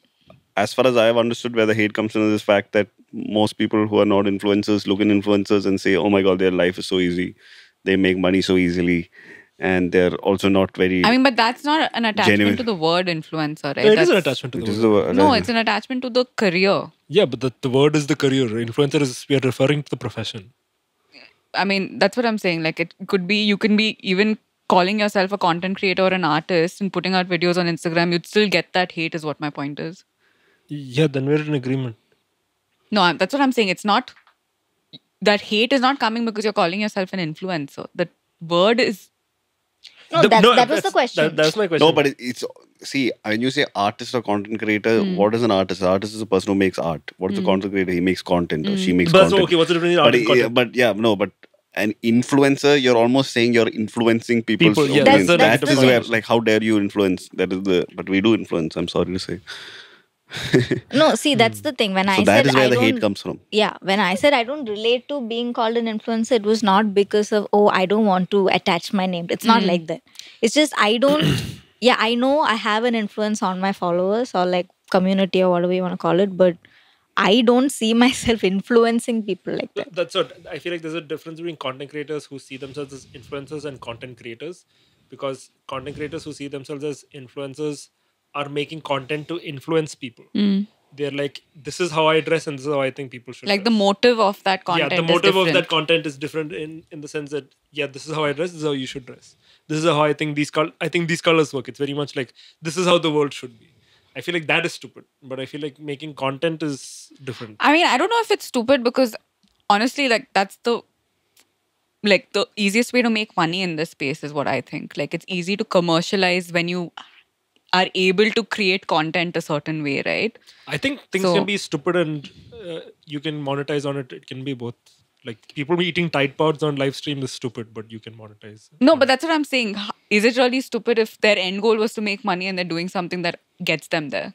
as far as I have understood, where the hate comes from is this fact that most people who are not influencers look at influencers and say, "Oh my God, their life is so easy. They make money so easily." And they're also not very. I mean, but that's not an attachment Genuine. to the word influencer, right? It is an That's- attachment to It the is word. the- No, it's an attachment to the career. Yeah, but the word is the career. Influencer is we are referring to the profession. I mean, that's what I'm saying. Like, it could be, you can be even calling yourself a content creator or an artist and putting out videos on Instagram. You'd still get that hate, is what my point is. Yeah, then we're in agreement. No, that's what I'm saying. It's not, that hate is not coming because you're calling yourself an influencer. The word is, No, that was the question. That's my question. No, but it's see, when you say artist or content creator, what is an artist? An artist is a person who makes art. What is a content creator? He makes content or she makes But that's content. okay. What's the difference between art and content? But yeah, no, but an influencer, you're almost saying you're influencing people's People, yeah, opinions. that's That the is point. where, like, how dare you influence? That is the, but we do influence. I'm sorry to say. No, see, that's the thing. When So I that said is where I the hate don't, comes from. yeah, when I said I don't relate to being called an influencer, it was not because of I don't want to attach my name. It's not like that. It's just I don't. Yeah, I know I have an influence on my followers or like community or whatever you want to call it, but I don't see myself influencing people like that. That's what I feel like. There's a difference between content creators who see themselves as influencers and content creators, because content creators who see themselves as influencers are making content to influence people. They're like, this is how I dress and this is how I think people should like, the dress. motive of that content Yeah, the motive is of that different. content is different in the sense that, yeah, this is how I dress, this is how you should dress. This is how I think these colors work. It's very much like, this is how the world should be. I feel like that is stupid, but I feel like making content is different. I mean, I don't know if it's stupid because honestly, like, that's the easiest way to make money in this space is what I think. Like, it's easy to commercialize when you are able to create content a certain way, right? I think things So- can be stupid and you can monetize on it. It can be both. Like people eating Tide Pods on live stream is stupid, but you can monetize. No, but that's what I'm saying. Is it really stupid if their end goal was to make money and they're doing something that gets them there?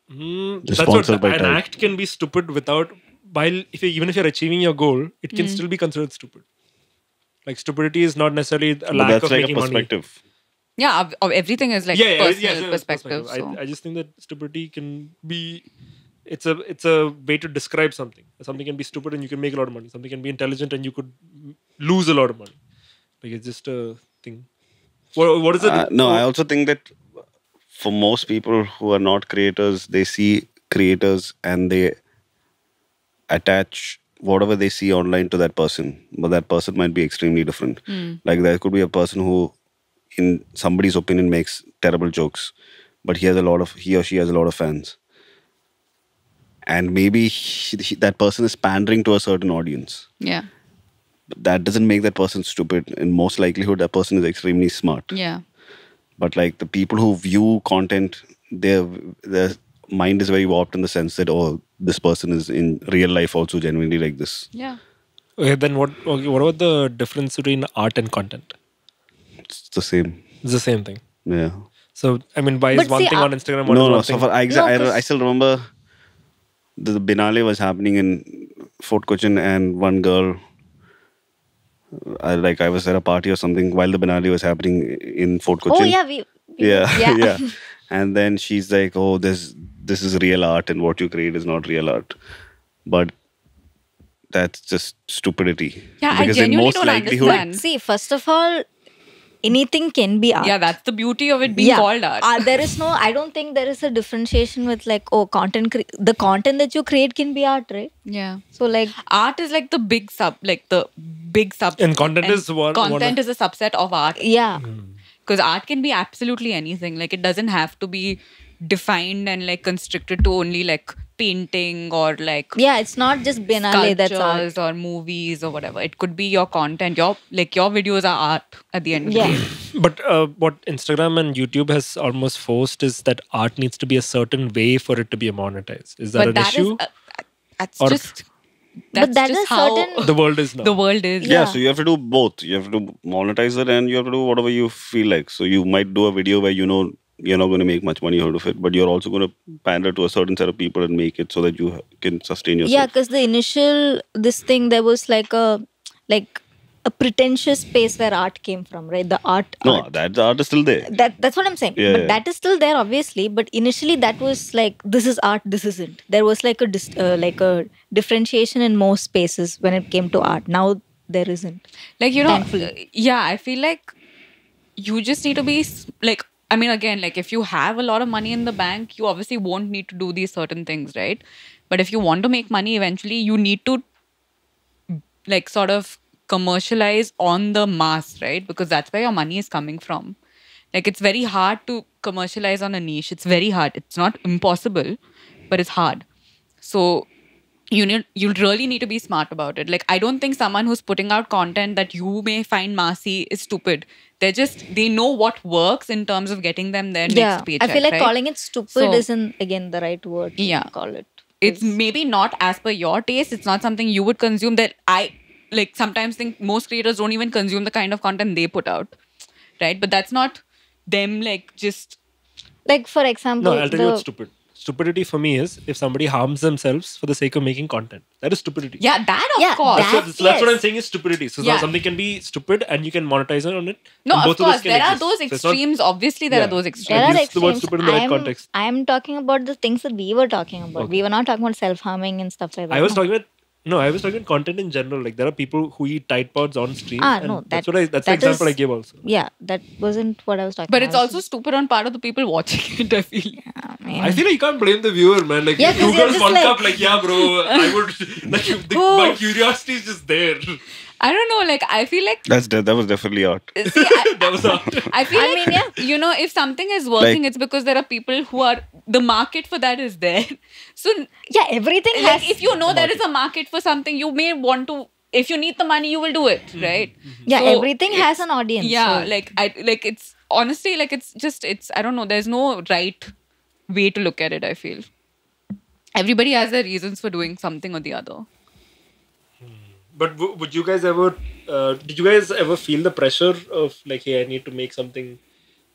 That's what sponsored by an Tide. act can be stupid without. While even if you're achieving your goal, it can still be considered stupid. Like stupidity is not necessarily a But lack that's of like a making money. perspective. Yeah, everything is like personal perspective. I, So. I just think that stupidity can be. It's a way to describe something. Something can be stupid and you can make a lot of money. Something can be intelligent and you could lose a lot of money. Like it's just a thing. What is it? No, I also think that for most people who are not creators, they see creators and they attach whatever they see online to that person. But that person might be extremely different. Like there could be a person who, in somebody's opinion, makes terrible jokes, but he or she has a lot of fans. And maybe that person is pandering to a certain audience. Yeah. But that doesn't make that person stupid. In most likelihood, that person is extremely smart. Yeah. But like the people who view content, their mind is very warped in the sense that, oh, this person is in real life also genuinely like this. Yeah. Okay, then what about the difference between art and content? It's the same. It's the same thing. Yeah. So, I mean, why But is one see, thing on Instagram, one is No. one So thing? for, I No, 'cause- I still remember the Binale was happening in Fort Cochin, and one girl, I was at a party or something while the Binale was happening in Fort Cochin. Oh yeah, we Yeah, yeah. yeah. And then she's like, "Oh, this is real art, and what you create is not real art." But that's just stupidity. Yeah, I Because in genuinely most don't likelihood, understand. See, first of all, anything can be art. Yeah, that's the beauty of it being called art. There is no. I don't think there is a differentiation with like the content that you create can be art, right? Yeah. So like Art is like the big sub. And content is one- Content is a subset of art. yeah, Because art can be absolutely anything. Like it doesn't have to be defined and like constricted to only like painting or like yeah, it's not just Biennale that's art. sculptures or movies or whatever. It could be your content. Your videos are art at the end of the Yeah. day. But what Instagram and YouTube has almost forced is that art needs to be a certain way for it to be monetized. Is that But an that is issue? that's Or- just But that just is how certain- The world is now. the world is. yeah. Yeah. So you have to do both. You have to monetize it, and you have to do whatever you feel like. So you might do a video where you know you're not going to make much money out of it, but you're also going to pander to a certain set of people and make it so that you can sustain yourself. Yeah, because the initial this thing there was like a pretentious space where art came from, right? The art. No, that art is still there. That's what I'm saying. Yeah, But yeah. that is still there, obviously. But initially, that was like this is art, this isn't. There was like a differentiation in most spaces when it came to art. Now there isn't. Like, you know, Thankfully. yeah, I feel like you just need to be like, I mean, again, like if you have a lot of money in the bank, you obviously won't need to do these certain things, right? But if you want to make money eventually, you need to like sort of commercialize on the mass, right? Because that's where your money is coming from. Like it's very hard to commercialize on a niche. It's very hard. It's not impossible, but it's hard. So you really need to be smart about it. Like I don't think someone who's putting out content that you may find massy is stupid. They know what works in terms of getting them their Yeah, next paycheck. I feel like right? calling it stupid So- isn't again the right word. To Yeah. call it. It's maybe not as per your taste. It's not something you would consume. That I like sometimes think most creators don't even consume the kind of content they put out, right? But that's not them like just Like for example, No, I'll tell you what's stupid. Stupidity for me is if somebody harms themselves for the sake of making content. That is stupidity. yeah, that of Yeah, course. that- So that's what I'm yes. saying is stupidity. So Yeah. something can be stupid and you can monetize on it. No, and of both course those can there are exist. those So it's not- extremes. Obviously, there Yeah. are those there extremes. are use the word extremes. stupid in the right context. I'm talking about the things that we were talking about. Okay. We were not talking about self-harming and stuff like that. I was No. talking about content in general. Like there are people who eat Tide Pods on stream. Ah, and no, that's that- the that example is- I gave also. Yeah, that wasn't what I was talking But about. it's I was also stupid on part of the people watching it. I feel. just- man. I feel like you can't blame the viewer, man. Like Yeah, 'cause two you're girls, just one like- cup. Like yeah, bro. I would. Like my curiosity is just there. I don't know. Like I feel like That was definitely art. see, That was art. I feel like you know, if something is working, Like- it's because there are people who are the market for that is there. So yeah, everything like has. if you know there is a market for something, you may want to. If you need the money, you will do it, right? yeah, So everything has an audience. Yeah, so- like it's honestly like it's I don't know. There's no right way to look at it. I feel everybody has their reasons for doing something or the other. But would you guys ever? Did you guys ever feel the pressure of like, hey, I need to make something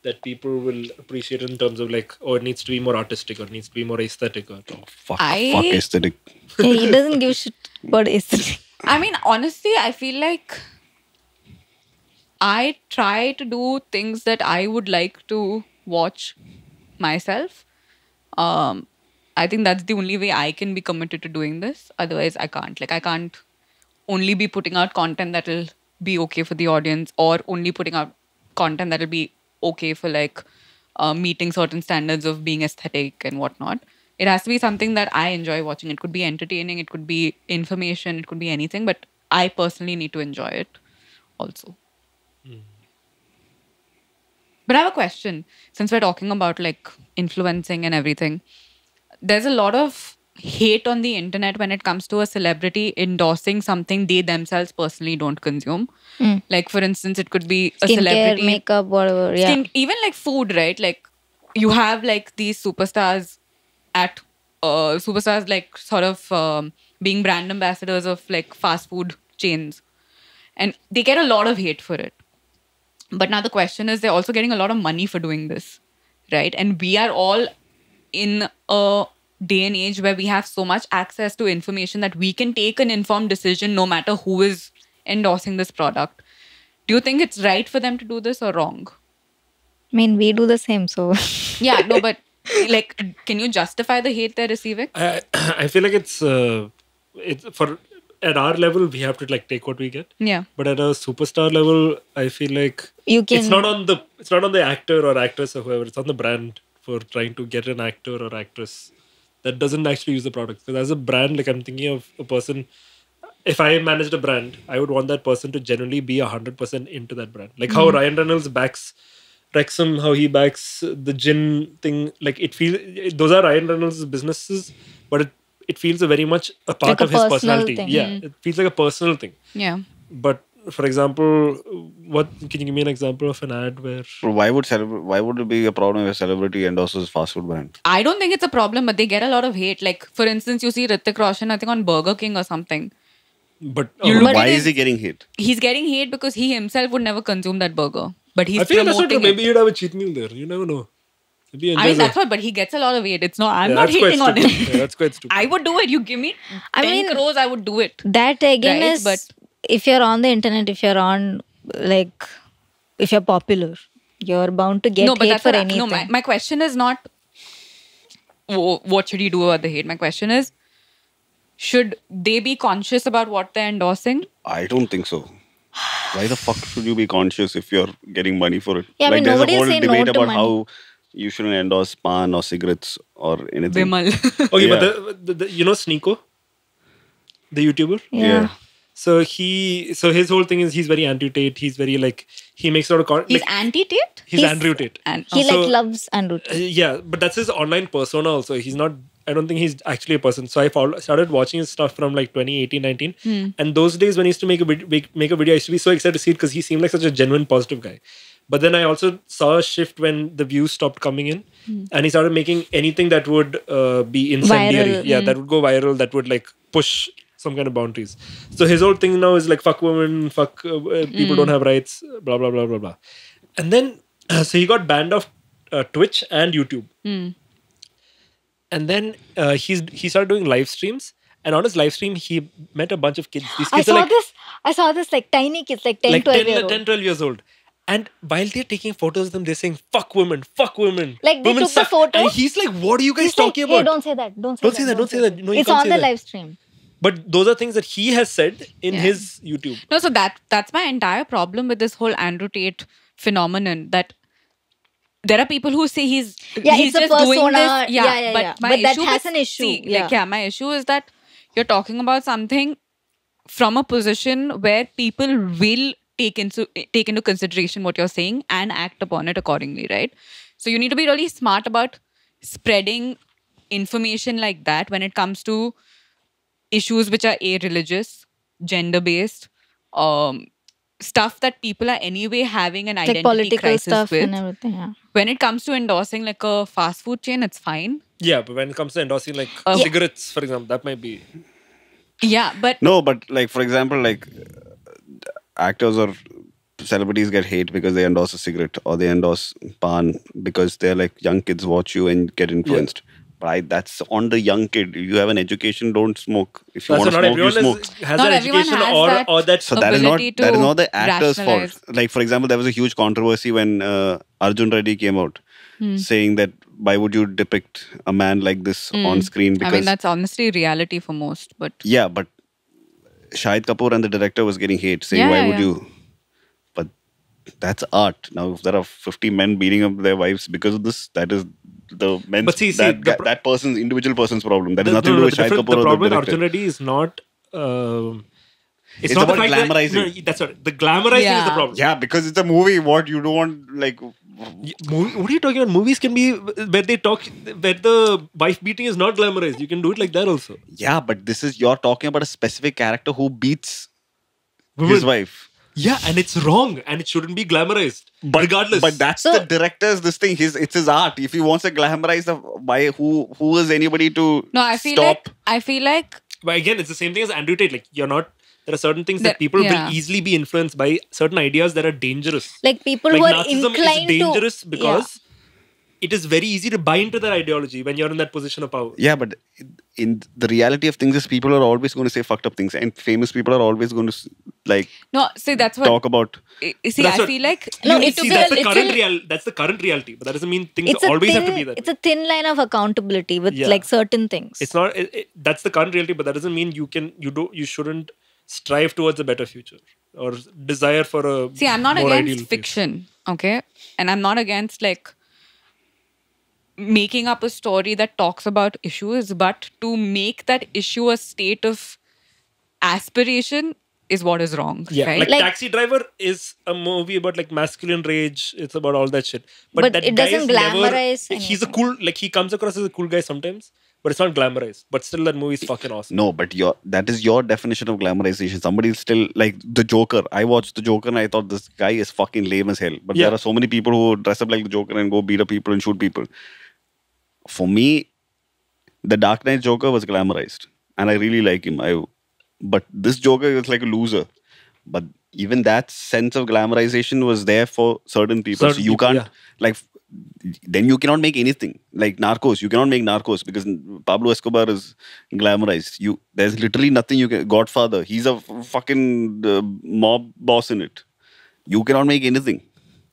that people will appreciate in terms of like, oh, it needs to be more artistic or it needs to be more aesthetic or. Fuck I- aesthetic. Yeah, he doesn't give shit about aesthetic. I mean, honestly, I feel like I try to do things that I would like to watch myself. I think that's the only way I can be committed to doing this. Otherwise, I can't. Like, I can't only be putting out content that will be okay for the audience, or only putting out content that will be okay for like meeting certain standards of being aesthetic and whatnot. It has to be something that I enjoy watching. It could be entertaining, it could be information, it could be anything, but I personally need to enjoy it also. But I have a question. Since we're talking about like influencing and everything, there's a lot of hate on the internet when it comes to a celebrity endorsing something they themselves personally don't consume. Like, for instance, it could be a Skincare, celebrity. makeup, whatever. Yeah. Even like food, right? Like, you have like these superstars at superstars like sort of being brand ambassadors of like fast food chains, and they get a lot of hate for it. But now the question is, they're also getting a lot of money for doing this, right? And we are all in a day and age where we have so much access to information that we can take an informed decision no matter who is endorsing this product. Do you think it's right for them to do this or wrong? I mean, we do the same, so. Yeah, no, but like, can you justify the hate they're receiving? I feel like it's for at our level we have to like take what we get. Yeah. But at a superstar level, I feel like You can. it's not on the actor or actress or whoever. It's on the brand for trying to get an actor or actress that doesn't actually use the product. Because as a brand, like I'm thinking of a person. If I managed a brand, I would want that person to generally be 100% into that brand. Like how Ryan Reynolds backs Wrexham, how he backs the gin thing. Like it feels those are Ryan Reynolds' businesses, but it feels very much a part Like a of his personal personality. thing. Yeah, it feels like a personal thing. Yeah. But for example, what can you give me an example of an ad where? Why would it be a problem if a celebrity endorses fast food brand? I don't think it's a problem, but they get a lot of hate. Like, for instance, you see Hrithik Roshan, I think, on Burger King or something. But Why is he getting hate? He's getting hate because he himself would never consume that burger. But he's I feel that's not true. promoting Maybe it. you'd have a cheat meal there. You never know. Maybe he I mean, enjoys that's what, but he gets a lot of hate. It's not, I'm not that's quite hating on stupid. him. Yeah, that's quite stupid. I would do it. You give me 10 crores, I would do it. That again Right, is, but- if you're on the internet, if you're on, like, if you're popular, you're bound to get hate for anything. No, my question is not what should you do about the hate. My question is, should they be conscious about what they're endorsing? I don't think so. Why the fuck should you be conscious if you're getting money for it? Yeah, I mean, there's a nobody is whole saying no debate to about money. how you shouldn't endorse pan or cigarettes or anything. Vimal. Okay, Yeah. but you know Sneeko, the YouTuber. Yeah. So his whole thing is he's very anti-Tate. He's very like he makes a lot of He's like, anti-Tate? he's Andrew Tate. He So- like loves Andrew. Yeah, but that's his online persona also. He's not. I don't think he's actually a person. So I started watching his stuff from like 2018, 19. And those days when he used to make a video, I used to be so excited to see it because he seemed like such a genuine positive guy. But then I also saw a shift when the views stopped coming in, and he started making anything that would be incendiary. Viral. Yeah, that would go viral. That would like push some kind of boundaries. So his whole thing now is like fuck women, fuck people don't have rights, blah blah blah blah blah. And then so he got banned off Twitch and YouTube. And then he started doing live streams. And on his live stream, he met a bunch of kids. These kids I saw this like tiny kids, like 10, like 12 years old. 10, 12 years old. And while they're taking photos of them, they're saying, fuck women, fuck women. Like, they women took the suck." photo. And he's like, what are you guys He's like, talking hey, about? don't say that. Don't say that. Don't say that. No, you it's can't on say the that. live stream. But those are things that he has said in Yeah. his YouTube. No, so that's my entire problem with this whole Andrew Tate phenomenon. That there are people who say he's it's a just doing persona. this. Yeah. But my But that issue has with- an issue. See, my issue is that you're talking about something from a position where people will take into consideration what you're saying and act upon it accordingly, right? So you need to be really smart about spreading information like that when it comes to issues which are religious, gender-based, stuff that people are anyway having an Like identity political crisis stuff with. and everything. Yeah. When it comes to endorsing like a fast food chain, it's fine. Yeah, but when it comes to endorsing like cigarettes, for example, that might be... Yeah, but No, but like for example, like actors or celebrities get hate because they endorse a cigarette or they endorse pan because they're like young kids watch you and get influenced. Right, that's on the young kid. You have an education, don't smoke. If you So want to not smoke, you everyone smoke. has Not an everyone education has or that... So that is not ability to the actor's rationalize. fault. Like for example, there was a huge controversy when Arjun Reddy came out saying that why would you depict a man like this on screen? Because I mean, that's honestly reality for most. But yeah, but Shahid Kapoor and the director was getting hate saying why would you? But that's art. Now if there are 50 men beating up their wives because of this, that is the men's But see, that individual person's problem. That is nothing to do with Shahid Kapoor The or problem the with director. Arjun Reddy is not... It's not the about fact that- glamorizing. no, that's right. The glamorizing is the Yeah. problem. Yeah, because it's a movie. What you don't want, like, What are you talking about? Movies can be where the wife beating is not glamorized. You can do it like that also. yeah, but you're talking about a specific character who beats Women. his wife. Yeah, and it's wrong, and it shouldn't be glamorized. Regardless, But that's So- the director's this thing. It's his art. If he wants to glamorize why who is anybody to No, stop? I feel like But again, it's the same thing as Andrew Tate. Like you're not. There are certain things that The- people yeah. will easily be influenced by certain ideas that are dangerous. Like people Like who are narcissism inclined is dangerous to because it is very easy to buy into that ideology when you're in that position of power. Yeah, but in the reality of things is people are always going to say fucked up things, and famous people are always going to like no. See, that's what. talk about. See, That's I what- feel like No, you need it's to See, be. that's the current reality, but that doesn't mean things it's a always thin, have to be that. it's a thin line of accountability with Yeah. like certain things. It's not. That's the current reality, but that doesn't mean you shouldn't strive towards a better future or desire for a. See, I'm not more ideal against future. fiction, okay, and I'm not against like making up a story that talks about issues, but to make that issue a state of aspiration is what is wrong. Yeah, right? like Taxi Driver is a movie about like masculine rage. It's about all that shit. But that it guy doesn't is never- glamorize He's a anything. cool, like he comes across as a cool guy sometimes, but it's not glamorized. But still, that movie is fucking awesome. No, but that is your definition of glamorization. Somebody still like the Joker. I watched the Joker and I thought this guy is fucking lame as hell. But Yeah. there are so many people who dress up like the Joker and go beat up people and shoot people. For me, the Dark Knight Joker was glamorized, and I really like him. But this Joker is like a loser. But even that sense of glamorization was there for certain people. Certain So you people, can't yeah. like. Then you cannot make anything like Narcos. You cannot make Narcos because Pablo Escobar is glamorized. There's literally nothing you can. Godfather. He's a fucking mob boss in it. You cannot make anything.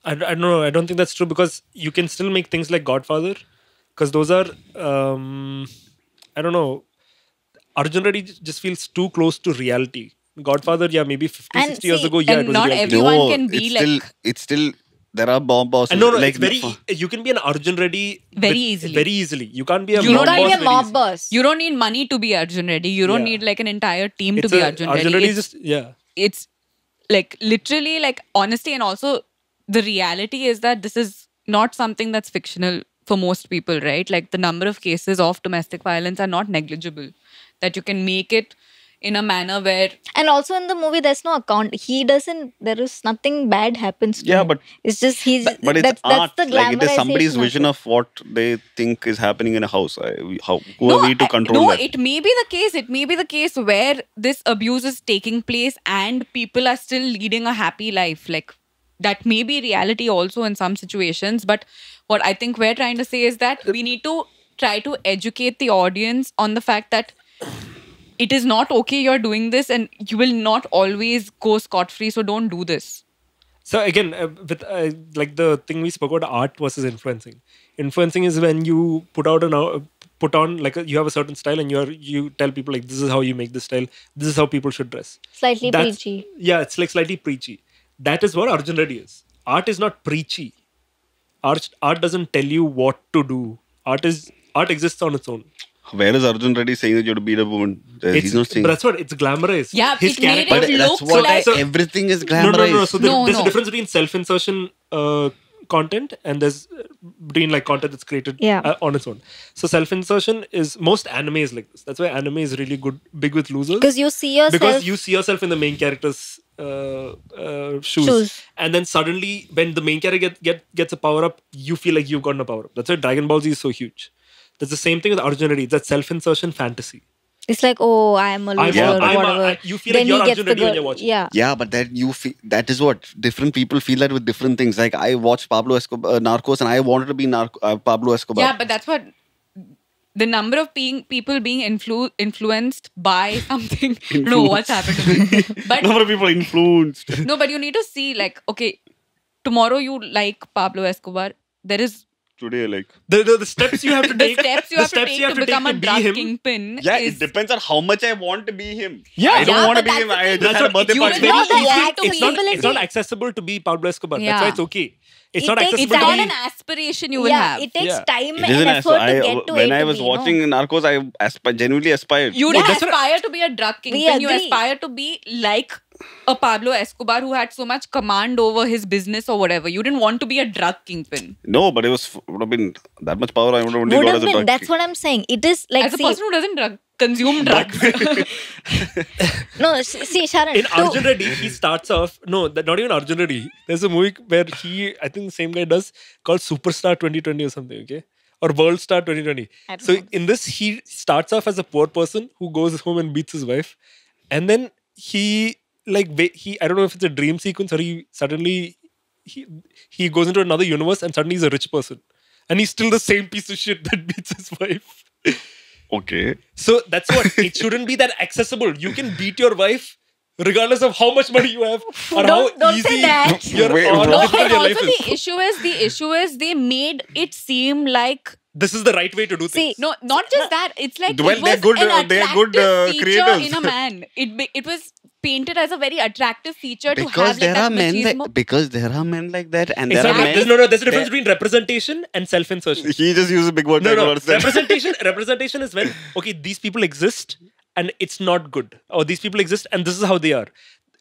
I don't know. I don't think that's true because you can still make things like Godfather, because those are I don't know. Arjun Reddy just feels too close to reality. Godfather, yeah, maybe 50, And 60 years see, ago, yeah, and it was not reality. Everyone can be it's still there are bomb bosses. And no, like, it's very. You can be an Arjun Reddy Very easily. Very easily. You can't be a You mob can't boss be a very mob easily. boss. You don't need money to be Arjun Reddy. You don't Yeah. need like an entire team to It's be a- Arjun Arjun Reddy. Reddy is just It's like literally like honesty, and also the reality is that this is not something that's fictional for most people, right? Like the number of cases of domestic violence are not negligible. That you can make it in a manner where And also in the movie, there's no account. He doesn't. There is nothing bad happens to Yeah, him. but- it's just he's. But it's art. That's the Like it is somebody's glamorization vision it. of what they think is happening in a house. Who are we to control no, that? it may be the case. It may be the case where this abuse is taking place and people are still leading a happy life. Like that may be reality also in some situations. But what I think we're trying to say is that we need to try to educate the audience on the fact that it is not okay you're doing this and you will not always go scot-free. So don't do this. So again, with like the thing we spoke about, art versus influencing. Influencing is when you put on like you have a certain style and you tell people like this is how you make this style. This is how people should dress. Slightly That's- preachy. Yeah, it's like slightly preachy. That is what Arjun Reddy is. Art is not preachy. Art doesn't tell you what to do. Art exists on its own. Where is Arjun Reddy saying that you have to beat a woman? He's not saying. But that's what it's glamorized. Yeah, His it made character. But it that's look what like- everything is No. glamorized. So No, there's no. a difference between self-insertion content and there's between like content that's created Yeah. on its own. So self-insertion is most anime is like this. That's why anime is really big with losers. Because you see yourself. Because you see yourself in the main character's shoes. Shoes. And then suddenly when the main character gets a power up, you feel like you've gotten a power up. That's why Dragon Ball Z is so huge. That's the same thing with Arjun Reddy. It's that self-insertion fantasy. It's like, oh, I am a loser or whatever. You feel like you're he gets Arjun the Reddy when girl- you're watching. Yeah. Yeah, but that is what different people feel that with different things. Like I watched Pablo Escobar, Narcos, and I wanted to be Pablo Escobar. Yeah, but that's what the number of people being influenced by something. I don't know what's happened to me. But number of people influenced. no, but you need to see like, okay, tomorrow you like Pablo Escobar. There is today? Like, the steps you have to The take. steps you have to take to become a be drug him. kingpin yeah, is... it depends on how much I want to be him. Yeah. I don't Yeah, want to but be him. that's the I thing. just had a That's what birthday you party. will not the want to It's not. be... It's not accessible to be Pablo Escobar. That's Yeah. why it's okay. It's It not takes accessible It's to not be. an aspiration you will Yeah, have. it takes Yeah. time It and isn't effort I, to get to when A I to was B, watching Narcos, I genuinely aspired. You Oh, don't that's what aspire to be a drug kingpin. You agree. aspire to be like a Pablo Escobar who had so much command over his business or whatever. You didn't want to be a drug kingpin. No, but it would have been that much power. I would have only Would got have as a been. drug. That's what I'm saying. It is like, As a see, person who doesn't consume drugs. no, see, Sharan. In Arjun Reddy, he starts off. No, not even Arjun Reddy. There's a movie where I think the same guy does, called Superstar 2020 or something. Okay. Or World Star 2020. I don't So know. in this, he starts off as a poor person who goes home and beats his wife, and then he I don't know if it's a dream sequence or he goes into another universe and suddenly he's a rich person, and he's still the same piece of shit that beats his wife. Okay. So that's what it shouldn't be that accessible. You can beat your wife regardless of how much money you have or Don't how say easy that. your Wait, or what? how No, difficult and your also life is. the issue is they made it seem like... This is the right way to do See, things. No, not just that. It's like Well, it was they're good, an they're attractive good, feature creators. in a man. It was painted as a very attractive feature to Because have like there that are men machismo. like, because there are men like that, and It's there not, are men. there's a difference between representation and self-insertion. He just uses big words. I No. don't understand. Representation is when, okay, these people exist and it's not good. Or these people exist and this is how they are.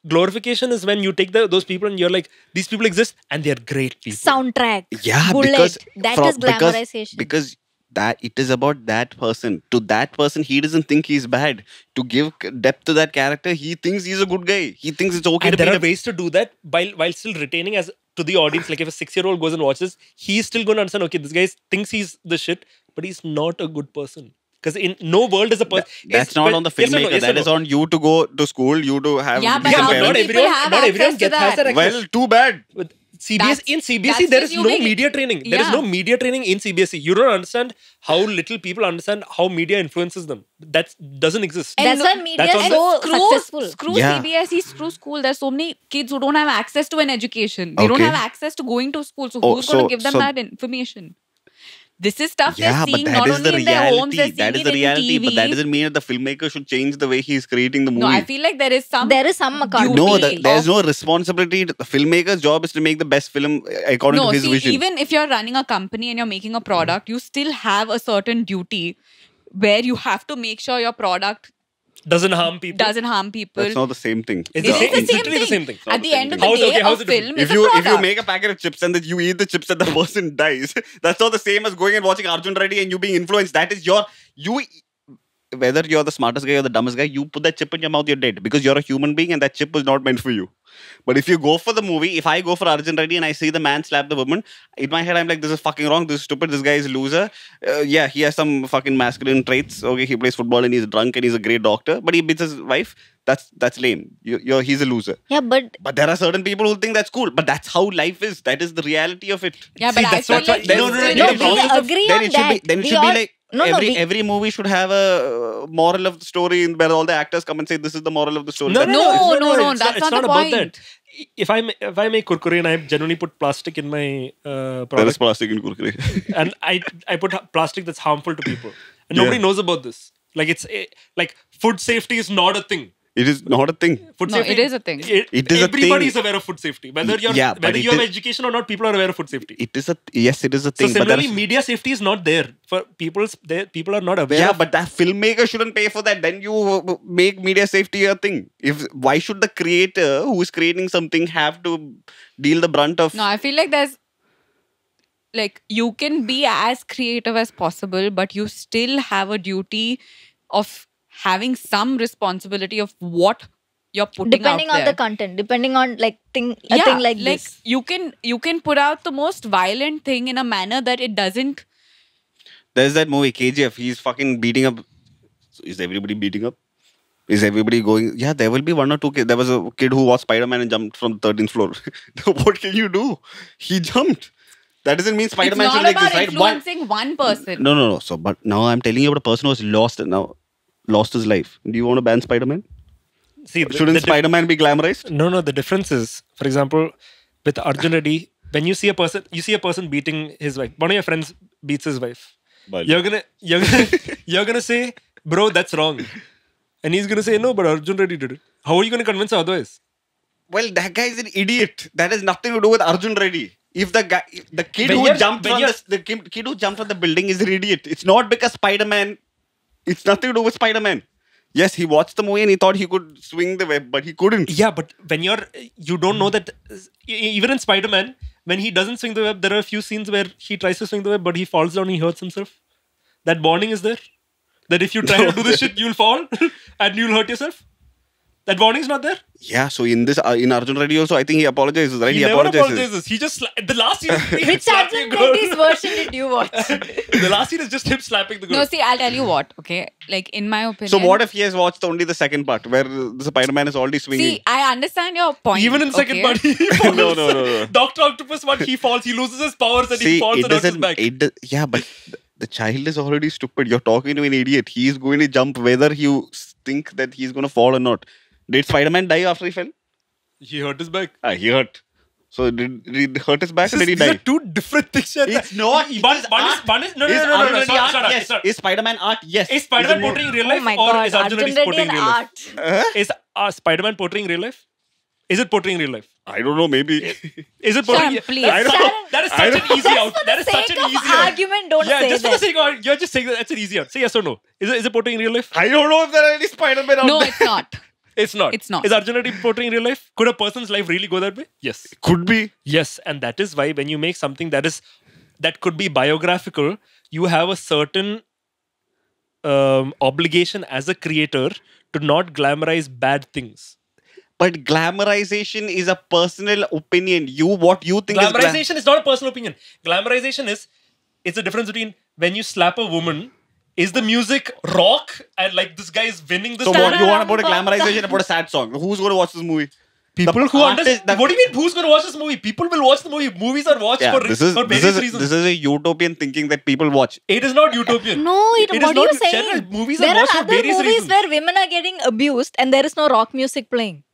Glorification is when you take those people and you're like, these people exist and they're great people. soundtrack. Yeah, bullet. because That from- is glamorization. Because that it is about that person. To that person, he doesn't think he's bad. To give depth to that character, he thinks he's a good guy. He thinks it's okay And to there be are ways to do that while still retaining as to the audience. Like if a 6-year-old goes and watches, he's still going to understand, okay, this guy thinks he's the shit, but he's not a good person. Because in no world is a person. That's not on the filmmaker. That is on you to go to school. You to have. Yeah, but decent how parents. many people have access to has that? access. Well, too bad. With That's- in CBSE, that's there is no assuming- media training. There is Yeah. no media training in CBSE. You don't understand how little people understand how media influences them. That doesn't exist. That's no- why media that's is on so successful. Screw Yeah. CBSE, screw school. There's so many kids who don't have access to an education. They don't Okay. have access to going to school. So Oh, who's going so- to give them so- that information? This is stuff Yeah, they're but seeing that not is only the in their homes, they're reality. seeing That is it the in reality. TV. But that doesn't mean that the filmmaker should change the way he's creating the movie. No, I feel like there is some... There is some accountability. No, duty there's of- no responsibility. The filmmaker's job is to make the best film according No, to his see, vision. even if you're running a company and you're making a product, you still have a certain duty where you have to make sure your product Doesn't harm people. doesn't harm people. That's not the same thing. It's It the is same- the it's same literally thing. the same thing. not At the the same end thing. of the How's- day, okay, how's a it different? film If is a you product. make a packet of chips and that you eat the chips and the person dies, that's not the same as going and watching Arjun Reddy and you being influenced. That is whether you're the smartest guy or the dumbest guy, you put that chip in your mouth, you're dead because you're a human being and that chip was not meant for you. But if you go for the movie, if I go for Arjun Reddy and I see the man slap the woman, in my head I'm like, this is fucking wrong, this is stupid, this guy is a loser. Yeah, he has some fucking masculine traits. Okay, he plays football and he's drunk and he's a great doctor, but he beats his wife. That's lame. He's a loser. Yeah, but But there are certain people who think that's cool. But that's how life is. That is the reality of it. Yeah, See, but I that's feel what- like no, it's no, no, still- no, we problem is agree Then on it should that. be. Then it We should all- be like no, every movie should have a moral of the story where all the actors come and say this is the moral of the story. No, That's- No, it's no, it's that's it's not the about point. that. If I make kurkure and I generally put plastic in my There is product, plastic in kurkure. and I put plastic that's harmful to people, and nobody knows about this. Like like food safety is not a thing. It is not a thing. Food No, safety, it is a thing. It is a everybody thing. is aware of food safety. Whether Yeah, but whether it you have is- education or not, people are aware of food safety. It is it is a So thing. But similarly, there's- media safety is not there for people are not aware. yeah, of but that filmmaker shouldn't pay for that. Then you make media safety a thing. Why should the creator who is creating something have to deal the brunt of? No, I feel like there's like you can be as creative as possible, but you still have a duty of having some responsibility of what you're putting depending out on there. the content, depending on like a thing like this. you can put out the most violent thing in a manner that it doesn't. There's that movie KGF. He's fucking beating up. So is everybody beating up? Is everybody going? Yeah, there will be one or two kids. There was a kid who was Spider-Man and jumped from the 13th floor. What can you do? He jumped. That doesn't mean It's Spider-Man not should like about this, right? influencing one person. No. So, but now I'm telling you about a person who has lost his life. Do you want to ban Spider-Man? See, Shouldn't Spider-Man be glamorized? No. The difference is, for example, with Arjun Reddy, when you see a person beating his wife. One of your friends beats his wife. But You're gonna say, bro, that's wrong. And he's gonna say, no, but Arjun Reddy did it. How are you gonna convince her otherwise? well, that guy is an idiot. That has nothing to do with Arjun Reddy. If the kid When who you're- jumped when from you're- the kid who jumped from the building is an idiot. It's not because Spider-Man. It's nothing to do with Spider-Man. Yes, he watched the movie and he thought he could swing the web, but he couldn't. Yeah, but when you don't know that even in Spider-Man, when he doesn't swing the web, there are a few scenes where he tries to swing the web, but he falls down and he hurts himself. That warning is there. That if you try to do this shit, you'll fall and you'll hurt yourself. That warning is not there. Yeah, so in this, in Arjun Reddy also, I think he apologizes, right? He never apologizes. He just the last scene. Is Which slapping Arjun a girl. Reddy's version did you watch? The last scene is just him slapping the girl. No, see, I'll tell you what. Okay, like in my opinion. So what if he has watched only the second part where the Spider-Man is already swinging? See, I understand your point. Even in second okay? part, he falls. No. Doctor Octopus one, he falls. He loses his powers and he See, falls it and hurts his doesn't. back. Yeah, but the child is already stupid. You're talking to an idiot. He is going to jump whether you think that he's going to fall or not. Did Spider-Man die after he fell? He hurt his back. He hurt. So did he hurt his back or did he These are die? two different things. It's not. It One is is art. no. Is Shut Arjun up, Reddy art? shut up, Yes. shut up. Is Spider-Man art? Yes. Is Spider-Man Is it portraying real Oh life my or god, is Arjun Arjun Reddy Reddy portraying and real life? art. Is Spider-Man portraying real life? Is it portraying real life? I don't know. Maybe. Is it portraying? Sharan, please. I don't know. Sharan, That is such an easy out. For That the is such sake an of easy out. argument, don't Yeah, say just for that. the sake of you're just saying that's an easy out. Say yes or no. Is it portraying real life? I don't know if there are any Spider-Man out No, there. it's not. It's not. It's not. Is Arjun Reddy portraying real life? Could a person's life really go that way? Yes. Could be. Yes, and that is why when you make something that could be biographical, you have a certain obligation as a creator to not glamorize bad things. But glamorization is a personal opinion. What you think Glamorization is not a personal opinion. Glamorization it's the difference between when you slap a woman. Is the music rock and like this guy is winning this? So what you want to put a Tararam, glamorization about a sad song? Who's going to watch this movie? People The who artist- understand. What do you mean? Who's going to watch this movie? People will watch the movie. Movies are watched Yeah, for this is various reasons. this is a utopian thinking that people watch. It is not utopian. No, It is what are you not- saying? Sharan, movies are There are watched for other various movies reasons. where women are getting abused and there is no rock music playing.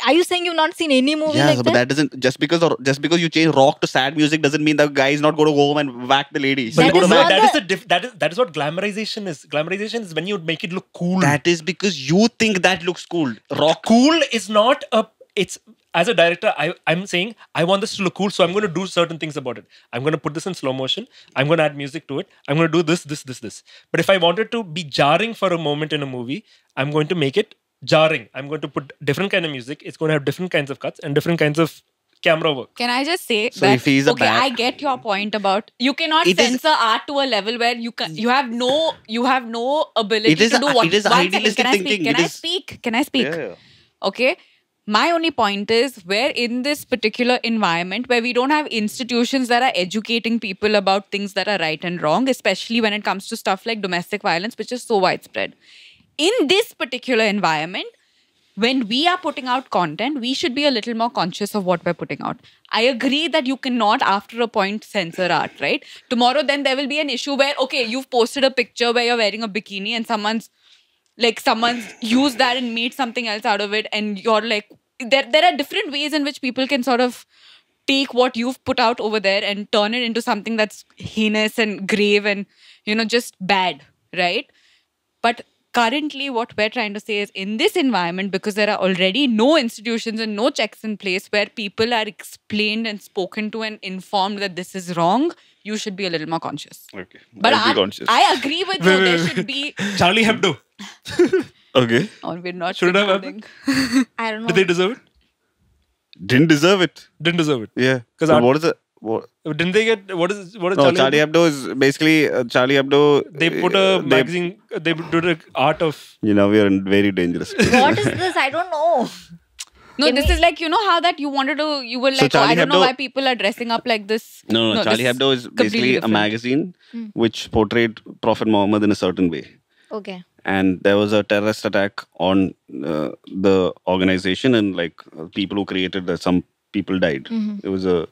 Are you saying you've not seen any movie Yeah, like but that? that doesn't just because you change rock to sad music doesn't mean the guy is not going to go home and whack the lady. He's That going is to not whack. that is what glamorization is. Glamorization is when you make it look cool. That is because you think that looks cool. Rock. Cool is not a. It's as a director, I'm saying I want this to look cool, so I'm going to do certain things about it. I'm going to put this in slow motion. I'm going to add music to it. I'm going to do this. But if I wanted to be jarring for a moment in a movie, I'm going to make it jarring. I'm going to put different kind of music. It's going to have different kinds of cuts and different kinds of camera work. Can I just say So that? if he's a Okay, bad- I get your point about you cannot It is- censor art to a level where you have no ability It is to do a- what. it is One second, idealistic can I thinking. speak? Can It I is- speak? Can I speak? Yeah. Okay. My only point is where in this particular environment where we don't have institutions that are educating people about things that are right and wrong, especially when it comes to stuff like domestic violence, which is so widespread. In this particular environment, when we are putting out content, we should be a little more conscious of what we're putting out. I agree that you cannot, after a point, censor art, right? Tomorrow, then there will be an issue where, okay, you've posted a picture where you're wearing a bikini and someone's used that and made something else out of it, and you're like, there are different ways in which people can sort of take what you've put out over there and turn it into something that's heinous and grave and, just bad, right? But currently what we're trying to say is in this environment, because there are already no institutions and no checks in place where people are explained and spoken to and informed that this is wrong, you should be a little more conscious. Okay. But I'll be conscious. I agree with you. There should be... Charlie Hebdo. Okay. Oh, we're not Should it have concluding. I don't know. Did they deserve it? Didn't deserve it. Didn't deserve it. Yeah. 'Cause So art- what is it? What? Didn't they get what is No, Charlie? Charlie Hebdo is basically Charlie Hebdo. They put a magazine. They did an art of. We are in very dangerous. What is this? I don't know. No, Can this we- is like, how that you wanted to, you were So like, Charlie I don't know Hebdo- why people are dressing up like this. No, Charlie this Hebdo is completely basically a different. magazine which portrayed Prophet Muhammad in a certain way. Okay. And there was a terrorist attack on the organization, and people who created that, some people died. It was a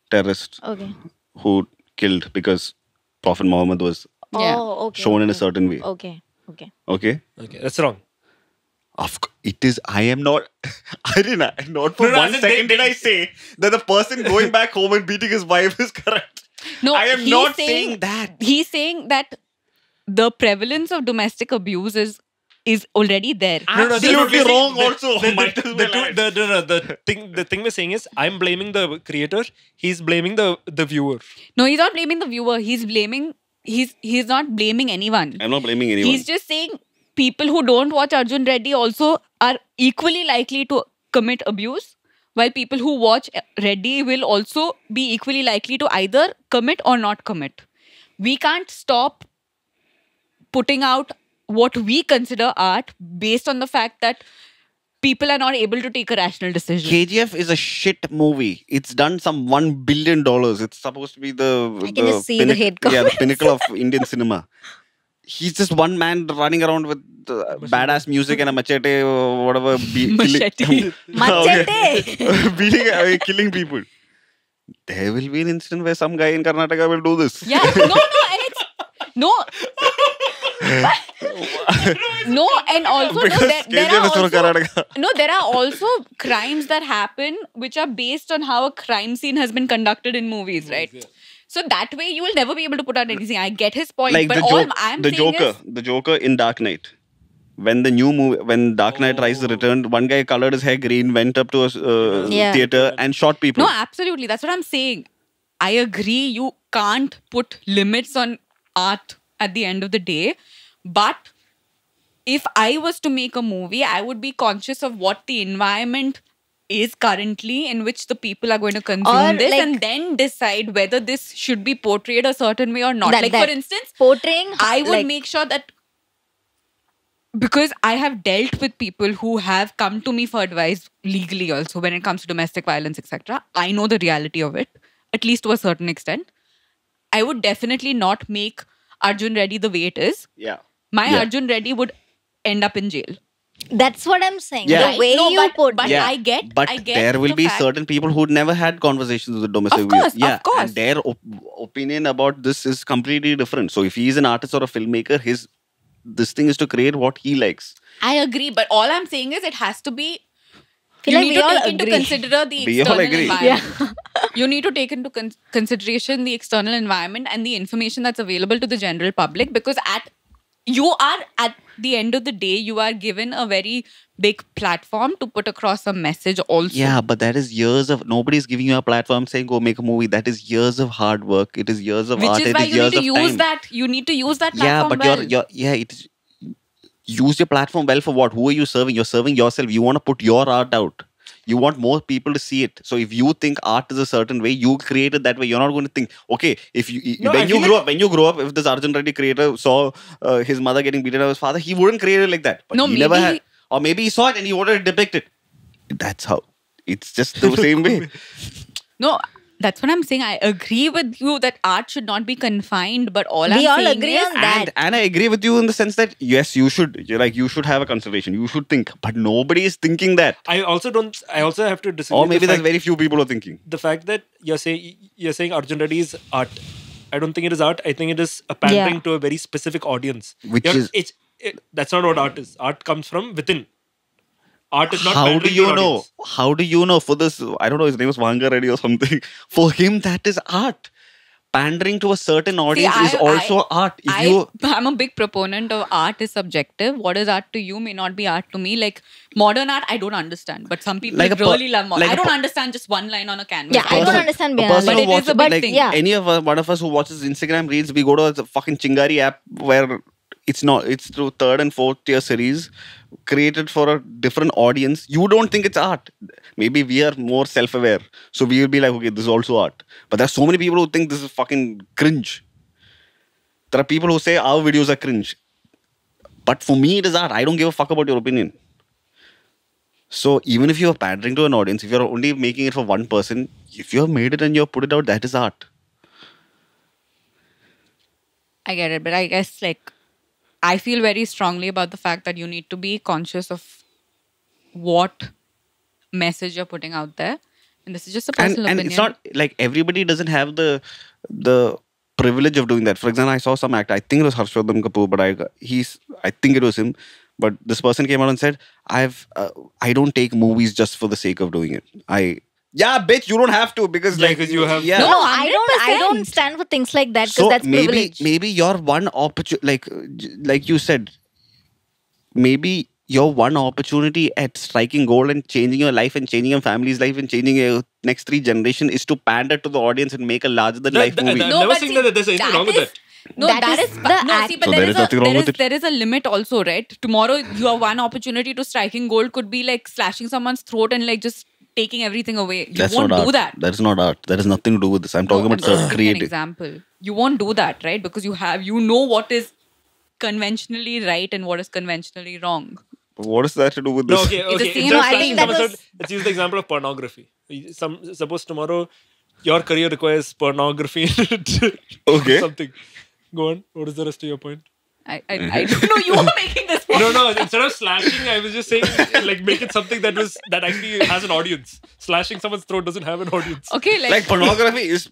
terrorist Okay. who killed because Prophet Muhammad was Yeah. Oh, okay. shown in a okay. certain way. Okay. Okay. Okay? Okay, that's wrong. It is. I am not. I didn't. Not for No, one as in second they- did I say that the person going back home and beating his wife is correct. No, I am he's not saying that. He's saying that the prevalence of domestic abuse is already there. No, Absolutely we're saying wrong also. Might as well add. The thing we're saying is, I'm blaming the creator. He's blaming the viewer. No, he's not blaming the viewer. He's not blaming anyone. I'm not blaming anyone. He's just saying people who don't watch Arjun Reddy also are equally likely to commit abuse, while people who watch Reddy will also be equally likely to either commit or not commit. We can't stop putting out what we consider art based on the fact that people are not able to take a rational decision. KGF is a shit movie. It's done some $1 billion. It's supposed to be I can just see the hate the comments. pinnacle of Indian cinema. He's just one man running around with badass music and a machete or whatever. Machete. Machete. Beating, killing people. There will be an incident where some guy in Karnataka will do this. Yeah, and it's no. No, and also Because there KGF are is from also, Karnataka. there are also crimes that happen which are based on how a crime scene has been conducted in movies, right? So that way you will never be able to put out anything. I get his point, Like but I'm the saying Joker, is, the Joker in Dark Knight. When the new movie, when Dark Knight Rises returned, one guy colored his hair green, went up to a Yeah. theater and shot people. no, absolutely, that's what I'm saying. I agree. You can't put limits on art at the end of the day, but if I was to make a movie, I would be conscious of what the environment is currently in which the people are going to consume Or, this, like- and then decide whether this should be portrayed a certain way or not. That- like that for instance, portraying, I would like- make sure that, because I have dealt with people who have come to me for advice legally also when it comes to domestic violence, etc. I know the reality of it, at least to a certain extent. I would definitely not make Arjun Reddy the way it is. Yeah. My Yeah. Arjun Reddy would end up in jail. That's what I'm saying. Yeah. The way No, you put but it. I get. But I get there will the be fact- certain people who never had conversations with domestic Of course, abuse. of course. And their opinion about this is completely different. So if he is an artist or a filmmaker, this thing is to create what he likes. I agree, but all I'm saying is it has to be. Feel You like need we to all take into agree. consider the We all external agree. environment. You need to take into consideration the external environment and the information that's available to the general public, because at the end of the day, you are given a very big platform to put across a message also. Yeah, but that is years of nobody's giving you a platform saying go make a movie. That is years of hard work. It is years of Which art. is It why is you years need to of use time. that. You need to use that Yeah, platform but well. it is use your platform well for what? Who are you serving? You're serving yourself. You want to put your art out. You want more people to see it. So if you think art is a certain way, you create it that way. You're not going to think, okay, if you No, I when you feel grow like- up, when you grow up, if this Arjun Reddy creator saw his mother getting beaten by his father, he wouldn't create it like that. But No, he never maybe had, he- or maybe he saw it and he wanted to depict it. That's how. It's just the same way. No, that's what I'm saying. I agree with you that art should not be confined, but all We I'm all saying agree is on that. And I agree with you in the sense that yes, you should have a consideration. You should think, but nobody is thinking that. I also have to disagree. Or with maybe the there's fact- very few people who are thinking. the fact that you're saying Arjun Reddy is art. I don't think it is art. I think it is a pandering Yeah. to a very specific audience. Which is- that's not what art is. Art comes from within. Art is not. How do pandering to you an know? audience. How do you know? For this, I don't know. His name was Vanga Reddy or something. For him, that is art. Pandering to a certain audience is also art. I'm a big proponent of art is subjective. What is art to you may not be art to me. Like modern art, I don't understand. But some people Like a per- really love modern. like I a don't per- understand just one line on a canvas. Yeah, I don't understand a behind person it. But who it is watches, a big like thing. Yeah. any of one of us who watches Instagram reels, we go to the fucking Chingari app where it's through third and fourth tier series created for a different audience. You don't think it's art. Maybe we are more self-aware, so we will be like, okay, this is also art. But there's so many people who think this is fucking cringe. There are people who say our videos are cringe, but for me it is art. I don't give a fuck about your opinion. So even if you're pandering to an audience, if you're only making it for one person, if you have made it and you have put it out, that is art. I get it, but I guess like I feel very strongly about the fact that you need to be conscious of what message you're putting out there. And this is just a personal And opinion. it's not like everybody doesn't have the privilege of doing that. For example, I saw some actor, I think it was Harshvardhan Kapoor, but I think it was him. But this person came out and said, I don't take movies just for the sake of doing it. Yeah, bitch, you don't have to because Yeah, 'cause you have- yeah. No, I don't 100%. stand for things like that because So that's maybe privilege. your one opportunity, like you said, maybe your one opportunity at striking gold and changing your life and changing your family's life and changing your next 3 generation is to pander to the audience and make a larger than life movie. I'm never saying that there's anything wrong with that. No, That that is is the but, no. act. See, but So there there is is nothing wrong with it. there is a limit also, right? Tomorrow, your one opportunity to striking gold could be like slashing someone's throat and like just taking everything away. You That's won't not do art. that. That is not art. That has nothing to do with this. I'm talking No, about I'm just giving an creating. example. You won't do that, right? Because you know what is conventionally right and what is conventionally wrong. What is that to do with No, this? okay, It's the okay. same- Just No, I like think that someone was- said, let's use the example of pornography. Suppose tomorrow your career requires pornography in it. Okay. Or something. Go on. What is the rest of your point? I don't know. You are making this point. No. Instead of slashing, I was just saying like make it something that actually has an audience. Slashing someone's throat doesn't have an audience. Okay, Like pornography is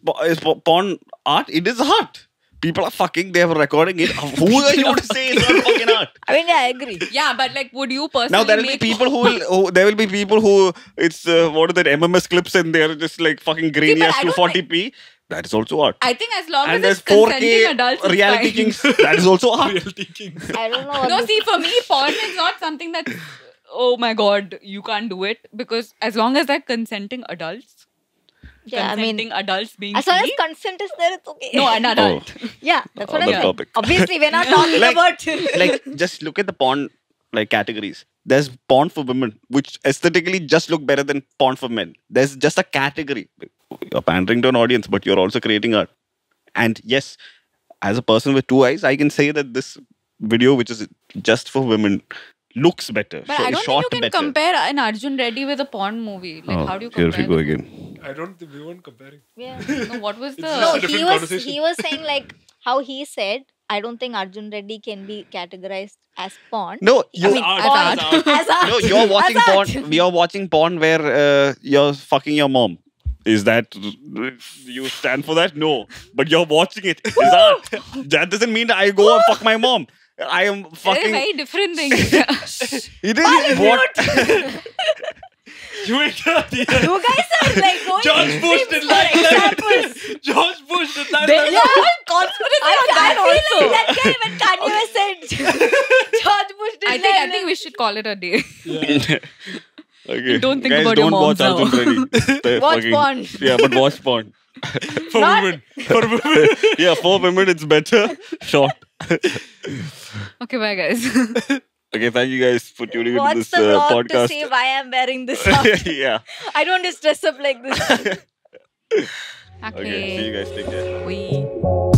porn art. It is art. People are fucking. They are recording it. Who are you to say it's not fucking art? I mean, yeah, I agree. yeah, but like, would you personally Now there will be make people there will be people who it's what are that MMS clips and they're just like fucking grainy but as I don't 240p. That is also art. I think as long And as there's it's consenting 4K adults, it's reality fine. kings. That is also art. Reality kings. I don't know. What No, this- see, for me, porn is not something that, oh my god, you can't do it because as long as they're consenting adults, yeah, I consenting mean, adults being as long as free. consent is there, it's okay. No, an adult. Yeah, that's what I'm Other saying. topic. Obviously, we're not talking Like- about. Like just look at the porn like categories. There's porn for women, which aesthetically just look better than porn for men. There's just a category. You're pandering to an audience, but you're also creating art. And yes, as a person with 2 eyes, I can say that this video, which is just for women, looks better. But I don't shot think you can better. compare an Arjun Reddy with a porn movie. Like, how do you Here compare? we go again. I don't think we weren't comparing. Yeah. No, what was the? just No, a different he was conversation. saying like how he said. I don't think Arjun Reddy can be categorized as porn. No, As you. art, porn- as art. as art. No, you're watching As porn. art. You're watching porn where you're fucking your mom. Is that you stand for that? No, but you're watching it. Is art. That doesn't mean that I go and fuck my mom. I am They're fucking. very different things. It is what. You ain't got the You guys are like going George Bush did for like examples. that. George Bush did like There's a that. whole conspiracy on that I feel also. like that guy when Kanye West said George Bush did I think we should call it a day. Yeah. Okay. Don't think Guys, about your don't watch moms now. Arjun Reddy. They're Watch fucking- porn. Yeah, but watch porn. For Not- women. For women. Yeah, for women it's better. Short. Okay, bye guys. Okay, thank you guys for tuning into Watch this the vlog to podcast. see why I'm wearing this outfit. Yeah. I don't just dress up like this. Okay. See you guys. Take care. We.